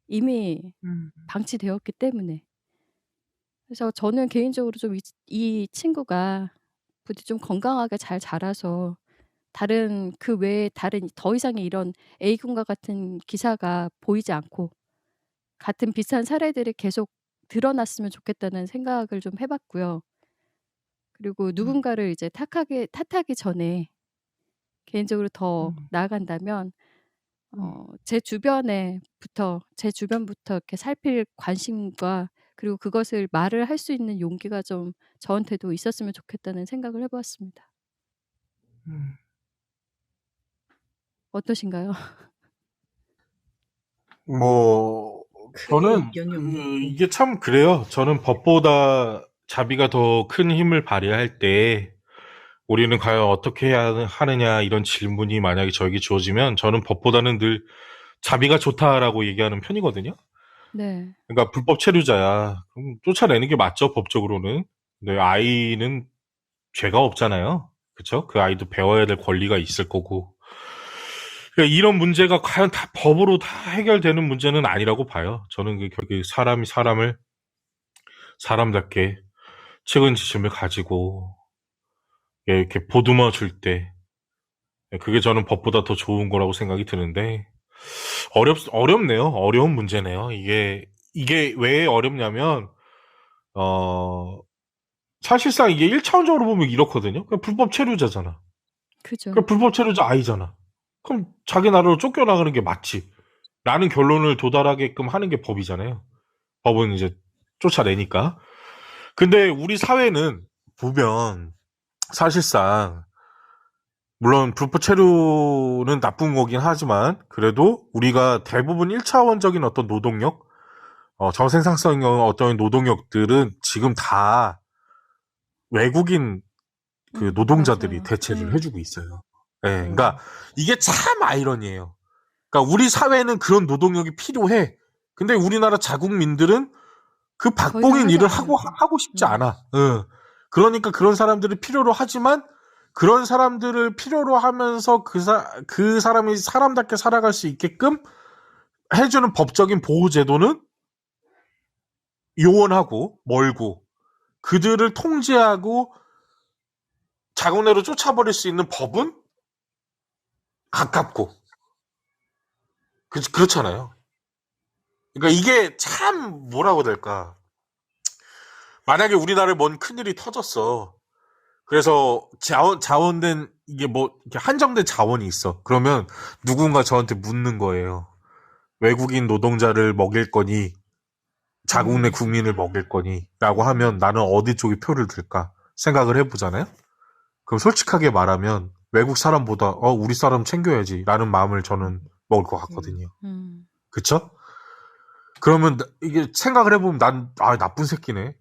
이미 음. 방치되었기 때문에. 그래서 저는 개인적으로 좀 이 친구가 부디 좀 건강하게 잘 자라서 다른 그 외에 다른 더 이상의 이런 A군과 같은 기사가 보이지 않고 같은 비슷한 사례들이 계속 드러났으면 좋겠다는 생각을 좀 해 봤고요. 그리고 음. 누군가를 이제 탓하기 전에 개인적으로 더 음. 나아간다면 음. 제 주변부터 이렇게 살필 관심과 그리고 그것을 말을 할 수 있는 용기가 좀 저한테도 있었으면 좋겠다는 생각을 해 보았습니다. 음. 어떠신가요? 뭐 크게 저는 이견이 없네요. 이게 참 그래요. 저는 법보다 자비가 더 큰 힘을 발휘할 때 우리는 과연 어떻게 해야 하느냐 이런 질문이 만약에 저에게 주어지면 저는 법보다는 늘 자비가 좋다라고 얘기하는 편이거든요. 네. 그러니까 불법 체류자야. 그럼 쫓아내는 게 맞죠, 법적으로는. 근데 아이는 죄가 없잖아요. 그쵸? 그 아이도 배워야 될 권리가 있을 거고. 그러니까 이런 문제가 과연 다 법으로 다 해결되는 문제는 아니라고 봐요. 저는 결국 사람이 사람을 사람답게 책임지심을 가지고 이렇게 보듬어 줄 때, 그게 저는 법보다 더 좋은 거라고 생각이 드는데, 어렵네요. 어려운 문제네요. 이게 왜 어렵냐면, 어, 사실상 이게 1차원적으로 보면 이렇거든요. 그냥 불법 체류자잖아. 그죠. 그냥 불법 체류자 아이잖아. 그럼 자기 나라로 쫓겨나가는 게 맞지. 라는 결론을 도달하게끔 하는 게 법이잖아요. 법은 이제 쫓아내니까. 근데 우리 사회는 보면 사실상 물론 불법 체류는 나쁜 거긴 하지만 그래도 우리가 대부분 1차원적인 어떤 노동력, 저생산성 어떤 노동력들은 지금 다 외국인 그 노동자들이 맞아요. 대체를 네. 해주고 있어요. 예, 그러니까 음. 이게 참 아이러니해요. 그러니까 우리 사회는 그런 노동력이 필요해. 근데 우리나라 자국민들은 그 더 이상 박봉인 하지 일을 않아요. 하고 싶지 음. 않아. 그러니까 그런 사람들을 필요로 하지만 그런 사람들을 필요로 하면서 그 사람이 사람답게 살아갈 수 있게끔 해주는 법적인 보호 제도는 요원하고 멀고 그들을 통제하고 자국 내로 쫓아버릴 수 있는 법은 가깝고 그렇잖아요. 그러니까 이게 참 뭐라고 해야 될까. 만약에 우리나라에 뭔 큰일이 터졌어. 그래서 자원된 이게 뭐 이렇게 한정된 자원이 있어. 그러면 누군가 저한테 묻는 거예요. 외국인 노동자를 먹일 거니 자국 내 음. 국민을 먹일 거니라고 하면 음. 나는 어디 쪽에 표를 들까 생각을 해보잖아요. 그럼 솔직하게 말하면 외국 사람보다 우리 사람 챙겨야지라는 마음을 저는 먹을 것 음. 같거든요. 음. 그쵸? 그러면 이게 생각을 해보면 나쁜 새끼네.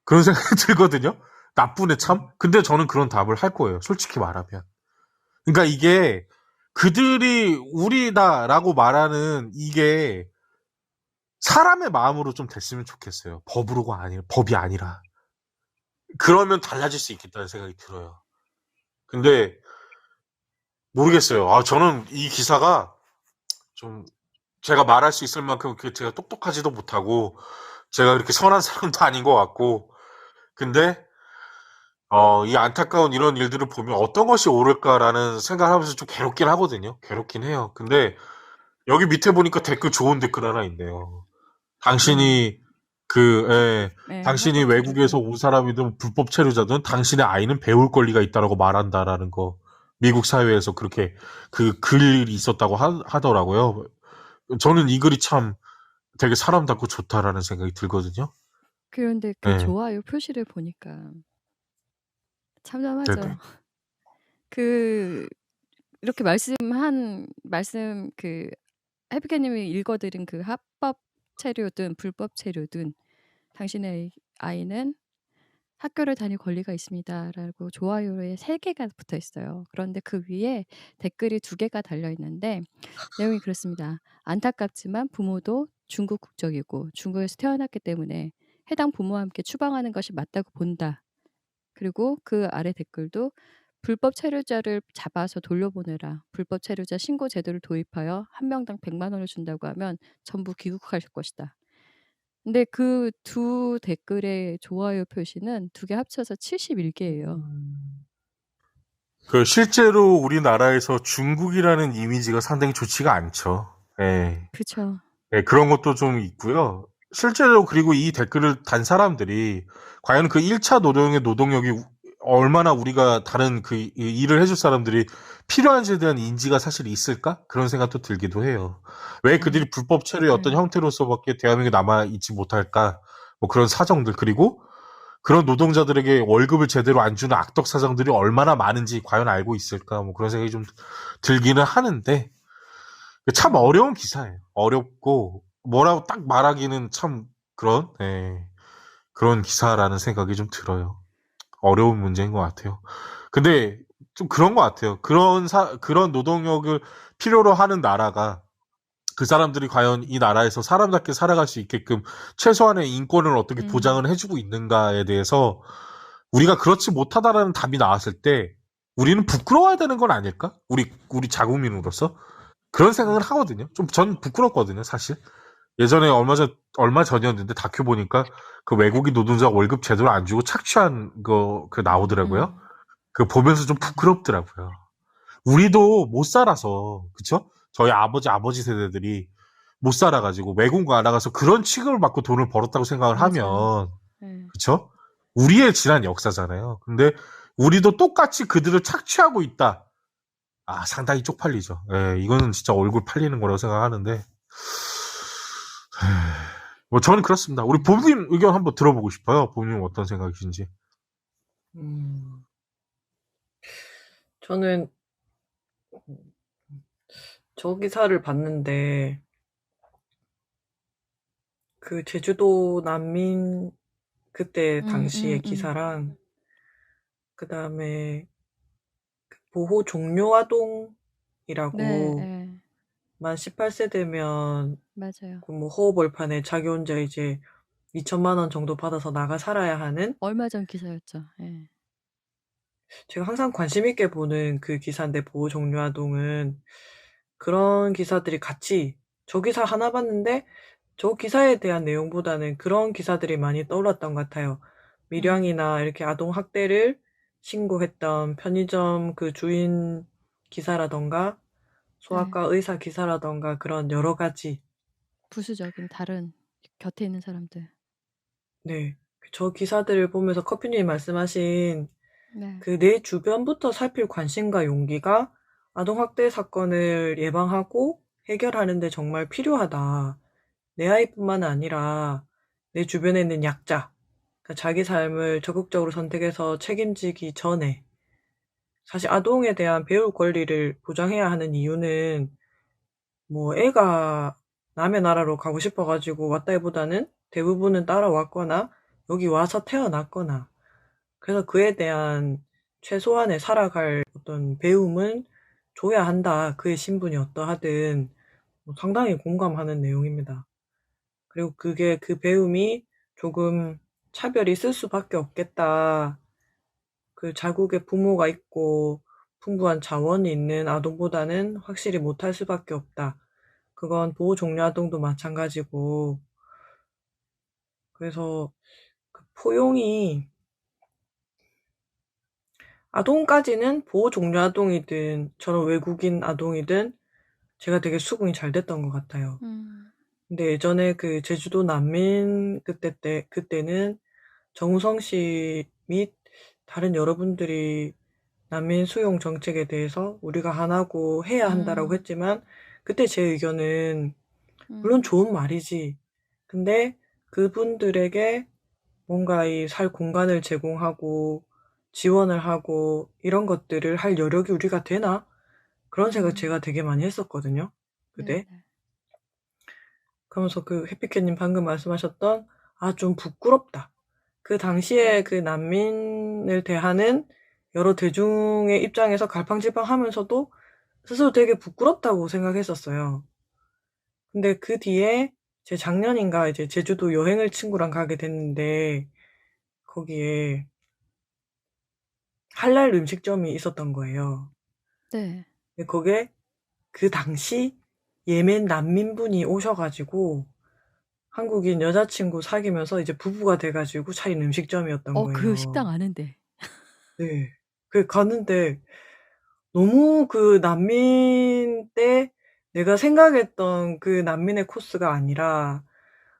그런 생각이 들거든요. 나쁘네 참. 근데 저는 그런 답을 할 거예요. 솔직히 말하면. 그러니까 이게 그들이 우리다라고 말하는 이게 사람의 마음으로 좀 됐으면 좋겠어요. 법이 아니라. 그러면 달라질 수 있겠다는 생각이 들어요. 근데 모르겠어요. 저는 이 기사가 좀 제가 말할 수 있을 만큼 제가 똑똑하지도 못하고 제가 그렇게 선한 사람도 아닌 것 같고 근데 이 안타까운 이런 일들을 보면 어떤 것이 옳을까라는 생각을 하면서 좀 괴롭긴 하거든요. 괴롭긴 해요. 근데 여기 밑에 보니까 댓글 좋은 댓글 하나 있네요. 음. 당신이 네. 당신이 합법 외국에서 체류든. 온 사람이든 불법 체류자든 당신의 아이는 배울 권리가 있다라고 말한다라는 거. 미국 사회에서 그렇게 그 글이 있었다고 하더라고요. 저는 이 글이 참 되게 사람답고 좋다라는 생각이 들거든요. 그런데 그 네, 좋아요 표시를 보니까 네네. 참담하죠. 그 이렇게 말씀 해피게 님이 읽어 드린 그 합법 체류든 불법 체류든 당신의 아이는 학교를 다닐 권리가 있습니다라고 좋아요에 3 개가 붙어 있어요. 그런데 그 위에 댓글이 2 개가 달려 있는데 내용이 그렇습니다. "안타깝지만 부모도 중국 국적이고 중국에서 태어났기 때문에 해당 부모와 함께 추방하는 것이 맞다고 본다." 그리고 그 아래 댓글도 "불법 체류자를 잡아서 돌려보내라. 불법 체류자 신고 제도를 도입하여 한 명당 100만 원을 준다고 하면 전부 귀국할 것이다." 근데 그 두 댓글의 좋아요 표시는 두 개 합쳐서 71개예요. 실제로 우리나라에서 중국이라는 이미지가 상당히 좋지가 않죠. 예. 그쵸. 예, 그런 것도 좀 있고요. 실제로 그리고 이 댓글을 단 사람들이 과연 그 1차 노동의 노동력이 얼마나 우리가 다른 일을 해줄 사람들이 필요한지에 대한 인지가 사실 있을까? 그런 생각도 들기도 해요. 왜 그들이 불법 체류의 어떤 네. 형태로서밖에 대한민국에 남아있지 못할까? 뭐 그런 사정들, 그리고 그런 노동자들에게 월급을 제대로 안 주는 악덕 사장들이 얼마나 많은지 과연 알고 있을까? 뭐 그런 생각이 좀 들기는 하는데, 참 어려운 기사예요. 어렵고 뭐라고 딱 말하기는 참 그런 기사라는 생각이 좀 들어요. 어려운 문제인 것 같아요. 근데 좀 그런 것 같아요. 그런 노동력을 필요로 하는 나라가 그 사람들이 과연 이 나라에서 사람답게 살아갈 수 있게끔 최소한의 인권을 어떻게 보장을 해주고 있는가에 대해서 우리가 그렇지 못하다라는 답이 나왔을 때 우리는 부끄러워야 되는 건 아닐까? 우리 자국민으로서 그런 생각을 하거든요. 좀 전 부끄럽거든요, 사실. 예전에 얼마 전이었는데 다큐 보니까 그 외국인 노동자 월급 제대로 안 주고 착취한 그 나오더라고요. 그 보면서 좀 부끄럽더라고요. 우리도 못 살아서, 그쵸? 저희 아버지 세대들이 못 살아가지고 외국 나가서 그런 취급을 받고 돈을 벌었다고 생각을 맞아요. 하면, 네. 그쵸? 우리의 지난 역사잖아요. 근데 우리도 똑같이 그들을 착취하고 있다. 아, 상당히 쪽팔리죠. 예, 이거는 진짜 얼굴 팔리는 거라고 생각하는데. 뭐 저는 그렇습니다. 우리 보부님 의견 한번 들어보고 싶어요. 보부님 어떤 생각이신지. 저는 저 기사를 봤는데 그 제주도 난민 그때 당시의 기사랑 그다음에 보호 종료 네. 아동이라고 예. 만 18세 되면 맞아요. 그 뭐 호흡월판에 자기 혼자 이제 2천만 원 정도 받아서 나가 살아야 하는, 얼마 전 기사였죠. 예. 제가 항상 관심 있게 보는 그 기사인데, 보호 종료 아동은 그런 기사들이 같이, 저 기사 하나 봤는데 저 기사에 대한 내용보다는 그런 기사들이 많이 떠올랐던 것 같아요. 밀양이나 이렇게 아동 학대를 신고했던 편의점 그 주인 기사라던가 네. 소아과 의사 기사라던가 그런 여러 가지. 부수적인 다른 곁에 있는 사람들. 네. 저 기사들을 보면서 커피님 말씀하신 네. 그 내 주변부터 살필 관심과 용기가 아동학대 사건을 예방하고 해결하는 데 정말 필요하다. 내 아이뿐만 아니라 내 주변에 있는 약자, 그러니까 자기 삶을 적극적으로 선택해서 책임지기 전에, 사실 아동에 대한 배울 권리를 보장해야 하는 이유는 뭐 애가 남의 나라로 가고 싶어가지고 왔다기보다는 대부분은 따라왔거나 여기 와서 태어났거나, 그래서 그에 대한 최소한의 살아갈 어떤 배움은 줘야 한다. 그의 신분이 어떠하든. 상당히 공감하는 내용입니다. 그리고 그게 그 배움이 조금 차별이 있을 수밖에 없겠다. 그 자국에 부모가 있고 풍부한 자원이 있는 아동보다는 확실히 못할 수밖에 없다. 그건 보호 종료 아동도 마찬가지고. 그래서 그 포용이, 아동까지는 보호 종료 아동이든 저런 외국인 아동이든 제가 되게 수긍이 잘 됐던 것 같아요. 근데 예전에 그 제주도 난민 그때는 정우성 씨 및 다른 여러분들이 난민 수용 정책에 대해서 우리가 하나고 해야 한다라고 했지만, 그때 제 의견은 물론 좋은 말이지. 근데 그분들에게 뭔가 이 살 공간을 제공하고 지원을 하고 이런 것들을 할 여력이 우리가 되나? 그런 생각 제가 되게 많이 했었거든요. 그때. 네네. 그러면서 그 해피캣님 방금 말씀하셨던 좀 부끄럽다. 그 당시에 그 난민을 대하는 여러 대중의 입장에서 갈팡질팡하면서도 스스로 되게 부끄럽다고 생각했었어요. 근데 그 뒤에 제 작년인가 이제 제주도 여행을 친구랑 가게 됐는데, 거기에 할랄 음식점이 있었던 거예요. 네. 근데 거기에 그 당시 예멘 난민분이 오셔가지고 한국인 여자친구 사귀면서 이제 부부가 돼가지고 차린 음식점이었던 그 식당 거예요. 아는데. 네. 그 갔는데 너무 그 난민 때 내가 생각했던 그 난민의 코스가 아니라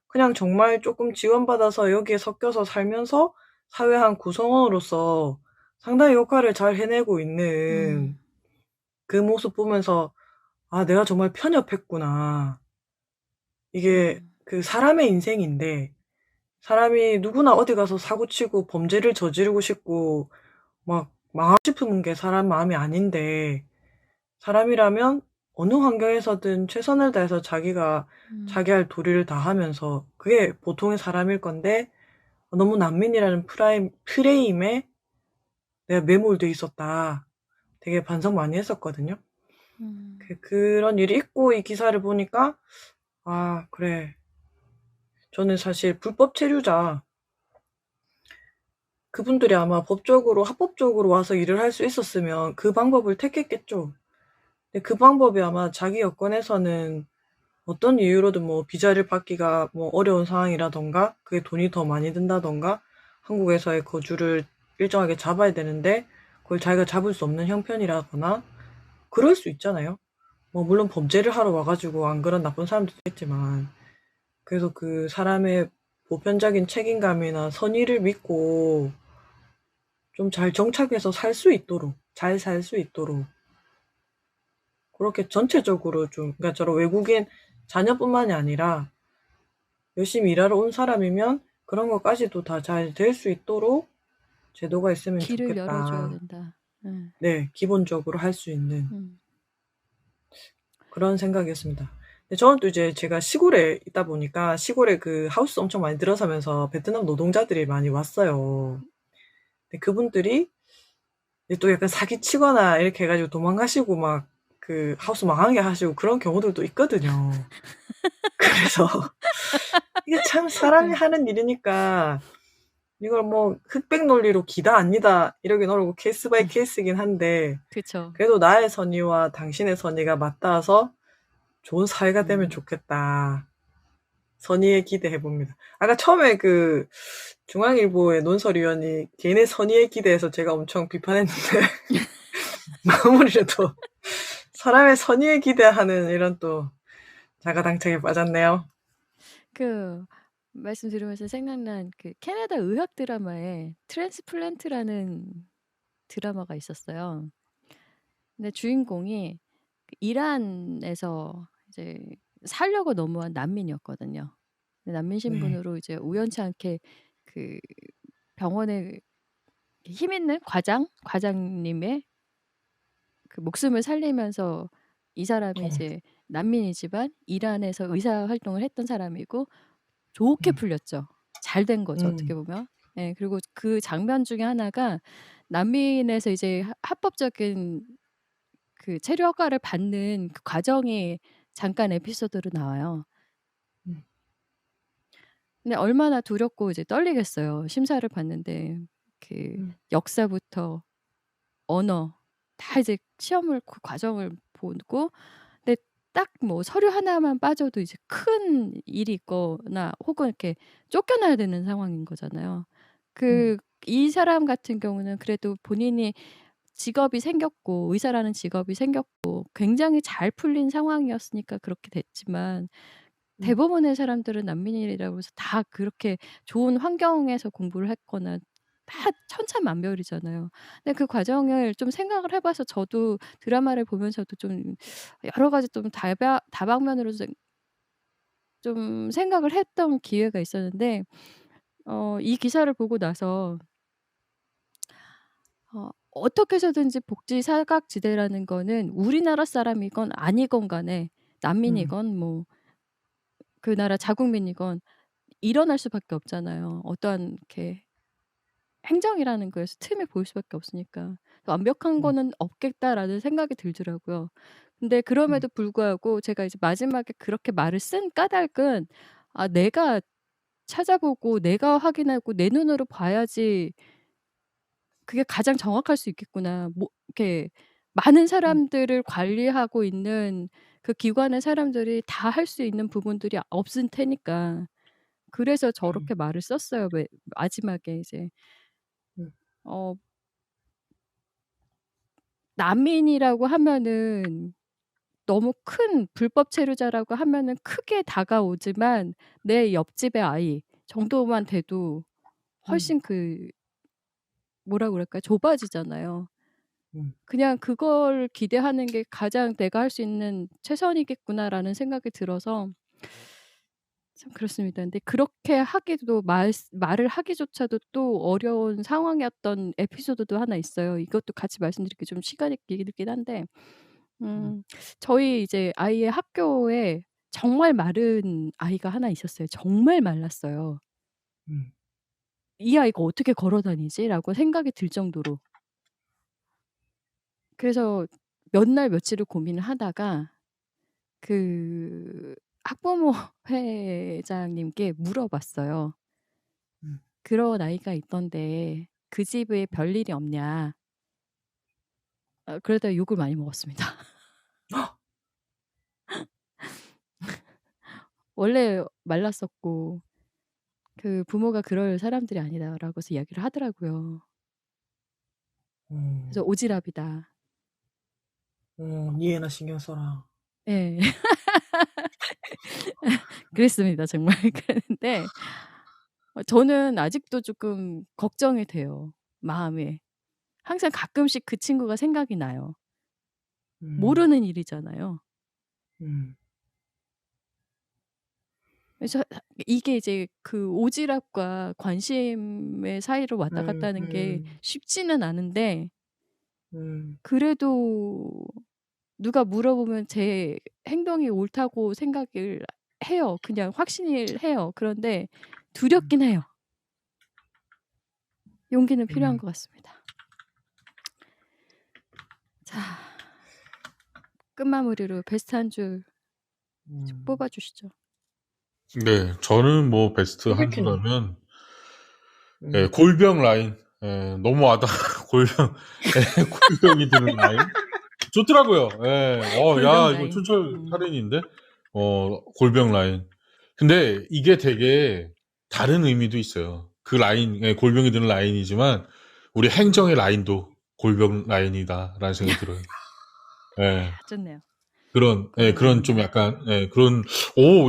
그냥 정말 조금 지원받아서 여기에 섞여서 살면서 사회 한 구성원으로서 상당히 역할을 잘 해내고 있는 음. 그 모습 보면서 아, 내가 정말 편협했구나. 이게 음. 그 사람의 인생인데 사람이 누구나 어디 가서 사고치고 범죄를 저지르고 싶고 막 망하고 싶은 게 사람 마음이 아닌데 사람이라면 어느 환경에서든 최선을 다해서 자기가 음. 자기 할 도리를 다 하면서 그게 보통의 사람일 건데 너무 난민이라는 프레임에 내가 매몰돼 있었다. 되게 반성 많이 했었거든요. 음. 그런 일이 있고 이 기사를 보니까 아, 그래. 저는 사실 불법 체류자 그분들이 아마 법적으로 합법적으로 와서 일을 할 수 있었으면 그 방법을 택했겠죠. 근데 그 방법이 아마 자기 여건에서는 어떤 이유로든 뭐 비자를 받기가 뭐 어려운 상황이라던가 그게 돈이 더 많이 든다던가 한국에서의 거주를 일정하게 잡아야 되는데 그걸 자기가 잡을 수 없는 형편이라거나 그럴 수 있잖아요. 뭐 물론 범죄를 하러 와가지고 안 그런 나쁜 사람도 있겠지만 그래서 그 사람의 보편적인 책임감이나 선의를 믿고 좀 잘 정착해서 살 수 있도록 잘 살 수 있도록 그렇게 전체적으로 좀 그러니까 저런 외국인 자녀뿐만이 아니라 열심히 일하러 온 사람이면 그런 것까지도 다 잘 될 수 있도록 제도가 있으면 길을 열어줘야 좋겠다. 된다. 예. 네, 기본적으로 할 수 있는 음. 그런 생각이었습니다. 근데 저는 또 이제 제가 시골에 있다 보니까 시골에 그 하우스 엄청 많이 들어서면서 베트남 노동자들이 많이 왔어요. 근데 그분들이 이제 또 약간 사기치거나 이렇게 해가지고 도망가시고 막 그 하우스 망하게 하시고 그런 경우들도 있거든요. 그래서 이게 참 사람이 예. 하는 일이니까 이걸 뭐 흑백 논리로 기다 아니다 이러긴 어려고 케이스 바이 케이스긴 한데 그쵸. 그래도 나의 선의와 당신의 선의가 맞닿아서 좋은 사회가 되면 좋겠다. 선의에 기대해봅니다. 아까 처음에 그 중앙일보의 논설위원이 개인의 선의에 기대해서 제가 엄청 비판했는데 마무리를 또 사람의 선의에 기대하는 이런 또 자가당착에 빠졌네요. 그 말씀 들으면서 생각난 그 캐나다 의학 드라마에 트랜스플랜트라는 드라마가 있었어요. 근데 주인공이 그 이란에서 이제 살려고 넘어온 난민이었거든요. 근데 난민 네. 신분으로 이제 우연치 않게 그 병원에 힘 있는 과장님의 그 목숨을 살리면서 이 사람이 어, 이제 난민이지만 이란에서 의사 활동을 했던 사람이고 좋게 음, 풀렸죠. 잘 된 거죠, 어떻게 보면. 예. 그리고 그 장면 중에 하나가 난민에서 이제 합법적인 그 체류 허가를 받는 그 과정이 잠깐 에피소드로 나와요. 음, 근데 얼마나 두렵고 이제 떨리겠어요. 심사를 받는데 그 음, 역사부터 언어 다 이제 시험을 그 과정을 보고 근데 딱 뭐 서류 하나만 빠져도 이제 큰 일이 있거나 혹은 이렇게 쫓겨나야 되는 상황인 거잖아요. 음, 이 사람 같은 경우는 그래도 본인이 직업이 생겼고 의사라는 직업이 생겼고 굉장히 잘 풀린 상황이었으니까 그렇게 됐지만 음, 대부분의 사람들은 난민이라고 해서 다 그렇게 좋은 환경에서 공부를 했거나 다 천차만별이잖아요. 근데 그 과정을 좀 생각을 해 봐서 저도 드라마를 보면서도 좀 여러 가지 좀 다방면으로 좀 생각을 했던 기회가 있었는데 이 기사를 보고 나서 어떻게 해서든지 복지 사각지대라는 거는 우리나라 사람이건 아니건 간에 음, 난민이건 뭐 그 나라 자국민이건 일어날 수밖에 없잖아요. 어떠한 이렇게 행정이라는 거에서 틈이 보일 수밖에 없으니까. '완벽한 음, 거는 없겠다.'라는 생각이 들더라고요. 근데 그럼에도 불구하고 제가 이제 마지막에 그렇게 말을 쓴 까닭은 내가 찾아보고 내가 확인하고 내 눈으로 봐야지 그게 가장 정확할 수 있겠구나. 뭐 이렇게 많은 음. 사람들을 관리하고 있는 그 기관의 사람들이 다 할 수 있는 부분들이 없을 테니까. 그래서 음. 저렇게 말을 썼어요. 왜 마지막에 이제 음. 어 난민이라고 하면은 너무 큰 불법 체류자라고 하면은 크게 다가오지만 내 옆집의 아이 정도만 돼도 음. 훨씬 뭐라 그럴까요? 좁아지잖아요. 음. 그냥 그걸 기대하는 게 가장 '내가 할 수 있는 최선이겠구나.'라는 생각이 들어서 참 그렇습니다. 근데 그렇게 하기도 말을 하기조차도 또 어려운 상황이었던 에피소드도 하나 있어요. 이것도 같이 말씀드리기 좀 시간이 길긴 한데 음. 음 저희 이제 아이의 학교에 정말 마른 아이가 하나 있었어요. 정말 말랐어요. 음. '이 아이가 어떻게 걸어 다니지?'라고 생각이 들 정도로. 그래서 몇 날 며칠을 고민을 하다가 그 학부모 회장님께 물어봤어요. 음. "그런 아이가 있던데 그 집에 별일이 없냐?" 그러다가 욕을 많이 먹었습니다. 원래 말랐었고 그 "부모가 그럴 사람들이 아니다."라고서 이야기를 하더라고요. 그래서 음. "오지랖이다." 니 애나 신경 써라. 예. 그랬습니다 정말. 그랬는데 저는 아직도 쪼끔 걱정이 돼요 마음에. 항상 가끔씩 그 친구가 생각이 나요. 음. 모르는 일이잖아요. 음. 그래서 이게 이제 그 오지랖과 관심의 사이를 왔다 갔다 하는 게 음. 쉽지는 않은데 음. 그래도 누가 물어보면 제 행동이 옳다고 생각을 해요. 그냥 확신을 해요. 그런데 음. 두렵긴 해요. 용기는 필요한 음. 것 같습니다. 자 끝마무리로 베스트 한 줄 음. 뽑아 주시죠. 네, 저는 뭐 베스트 한 삐비큐님. 줄하면 예, 음. 골병 라인. 예, 너무 골병, 예, 골병이 드는 라인. 좋더라고요. 예, 골병 야, 이거 라인. 촌철 살인인데? 골병 라인. 근데 이게 되게 다른 의미도 있어요. 그 라인, 예, 골병이 드는 라인이지만, 우리 행정의 라인도 골병 라인이다라는 생각이 들어요. 예, 좋네요. 그런 골병 좀 라인. 약간, 예,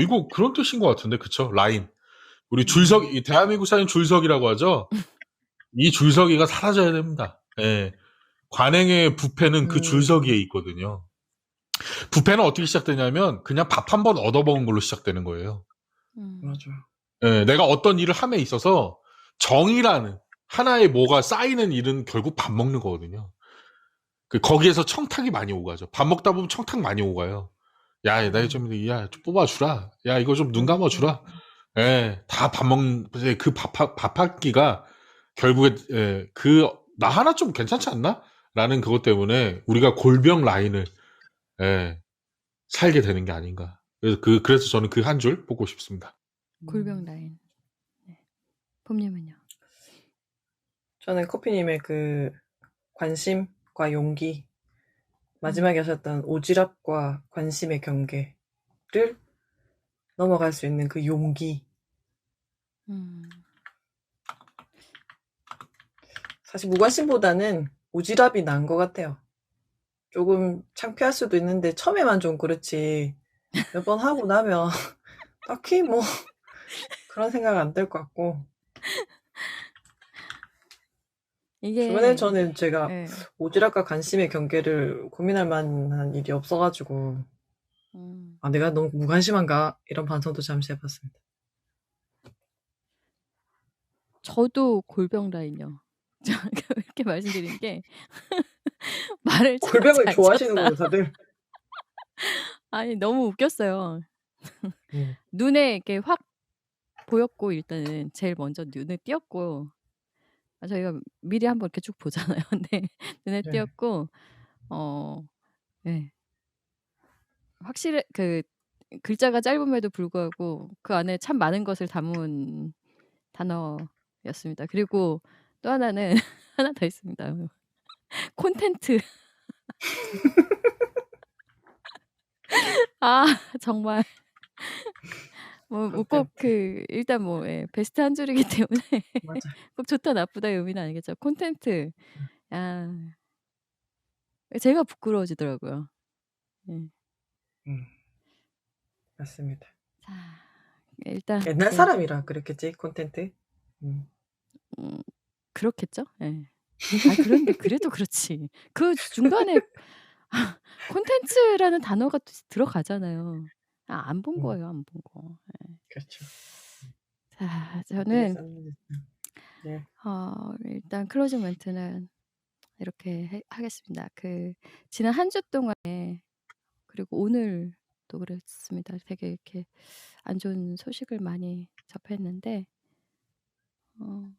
이거 그런 뜻인 것 같은데, 그쵸? 라인. 우리 음. 이 대한민국 사는 줄석이라고 하죠? 이 줄서기가 사라져야 됩니다. 예. 관행의 부패는 그 줄서기에 음. 있거든요. 부패는 어떻게 시작되냐면 그냥 밥 한 번 얻어먹은 걸로 시작되는 거예요. 음. 맞아. 예, 내가 어떤 일을 함에 있어서 정이라는 하나의 뭐가 쌓이는 일은 결국 밥 먹는 거거든요. 거기에서 청탁이 많이 오가죠. 밥 먹다 보면 청탁 많이 오가요. 야, 좀 뽑아주라. 야, 이거 좀 눈 감아주라. 예, 다 이제 밥 한 끼가 결국에, 예, 나 하나 좀 괜찮지 않나? 라는 그것 때문에 우리가 골병 라인을, 예, 살게 되는 게 아닌가. 그래서 저는 그 한 줄 뽑고 싶습니다. 골병 라인. 네. 봄님은요? 저는 커피님의 그 관심과 용기, 음. 마지막에 하셨던 오지랖과 관심의 경계를 넘어갈 수 있는 그 용기. 음. 사실 무관심보다는 오지랖이 나은 것 같아요. 조금 창피할 수도 있는데 처음에만 좀 그렇지 몇 번 하고 나면 딱히 뭐 그런 생각 안 들 것 같고 주변에 이게 저는 제가 예. 오지랖과 관심의 경계를 고민할 만한 일이 없어가지고 음. 내가 너무 무관심한가 이런 반성도 잠시 해봤습니다. 저도 골병 라인이요. 제가 이렇게 말씀드린 게 말을 참 골병을 잘 좋아하시는군요 쳤다. 다들. 아니 너무 웃겼어요. 음. 눈에 이렇게 확 보였고 일단은 제일 먼저 눈에 띄었고 저희가 미리 한번 이렇게 쭉 보잖아요. 근데 눈에 네. 띄었고 예. 확실히 글자가 짧음에도 불구하고 그 안에 참 많은 것을 담은 단어였습니다. 그리고 또 하나는 하나 더 있습니다. 콘텐트. 아 정말 뭐 꼭 콘텐츠. 그 일단 뭐 예 베스트 한 줄이기 때문에 맞아. 꼭 좋다 나쁘다의 의미는 아니겠죠. 콘텐트. 음. 아 제가 부끄러워지더라고요. 예. 음. 맞습니다. 자 일단 옛날 예. 사람이라 그랬겠지, 콘텐트. 음. 음 그렇겠죠? 예. 그런데 그래도 그렇지. 그 중간에 콘텐츠라는 단어가 또 들어가잖아요. 안 본 음. 거예요, 안 본 거. 예. 그렇죠. 자 어떻게 저는 썼는지. 네. 일단 클로징 멘트는 이렇게 하겠습니다. 지난 한 주 동안에 그리고 오늘도 그랬습니다. 되게 이렇게 안 좋은 소식을 많이 접했는데 어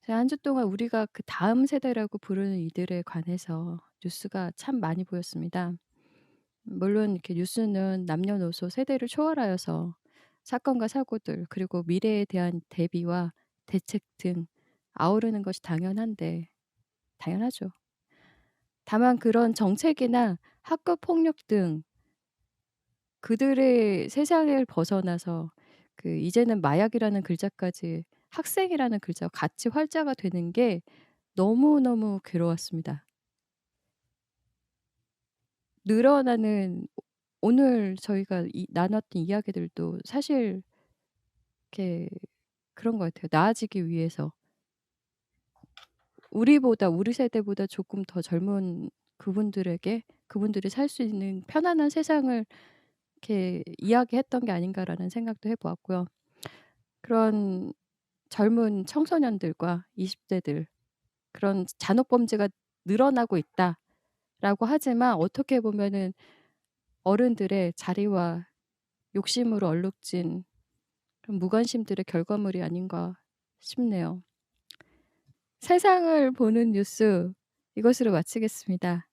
지난 한 주 동안 우리가 그 다음 세대라고 부르는 이들에 관해서 뉴스가 참 많이 보였습니다. 물론 이렇게 뉴스는 남녀노소 세대를 초월하여서 사건과 사고들 그리고 미래에 대한 대비와 대책 등 아우르는 것이 당연하죠. 다만 그런 정책이나 학교 폭력 등 그들의 세상을 벗어나서 이제는 마약이라는 글자까지 학생이라는 글자와 같이 활자가 되는 게 너무너무 괴로웠습니다. 늘어나는 오늘 저희가 나눴던 이야기들도 사실 이렇게 그런 것 같아요. 나아지기 위해서 우리 세대보다 조금 더 젊은 그분들에게 그분들이 살 수 있는 편안한 세상을 이렇게 이야기했던 게 아닌가라는 생각도 해 보았고요. 그런 젊은 청소년들과 20 대들 그런 잔혹 범죄가 늘어나고 있다라고 하지만 어떻게 보면은 어른들의 자리와 욕심으로 얼룩진 그런 무관심들의 결과물이 아닌가 싶네요. 세상을 보는 뉴스 이것으로 마치겠습니다.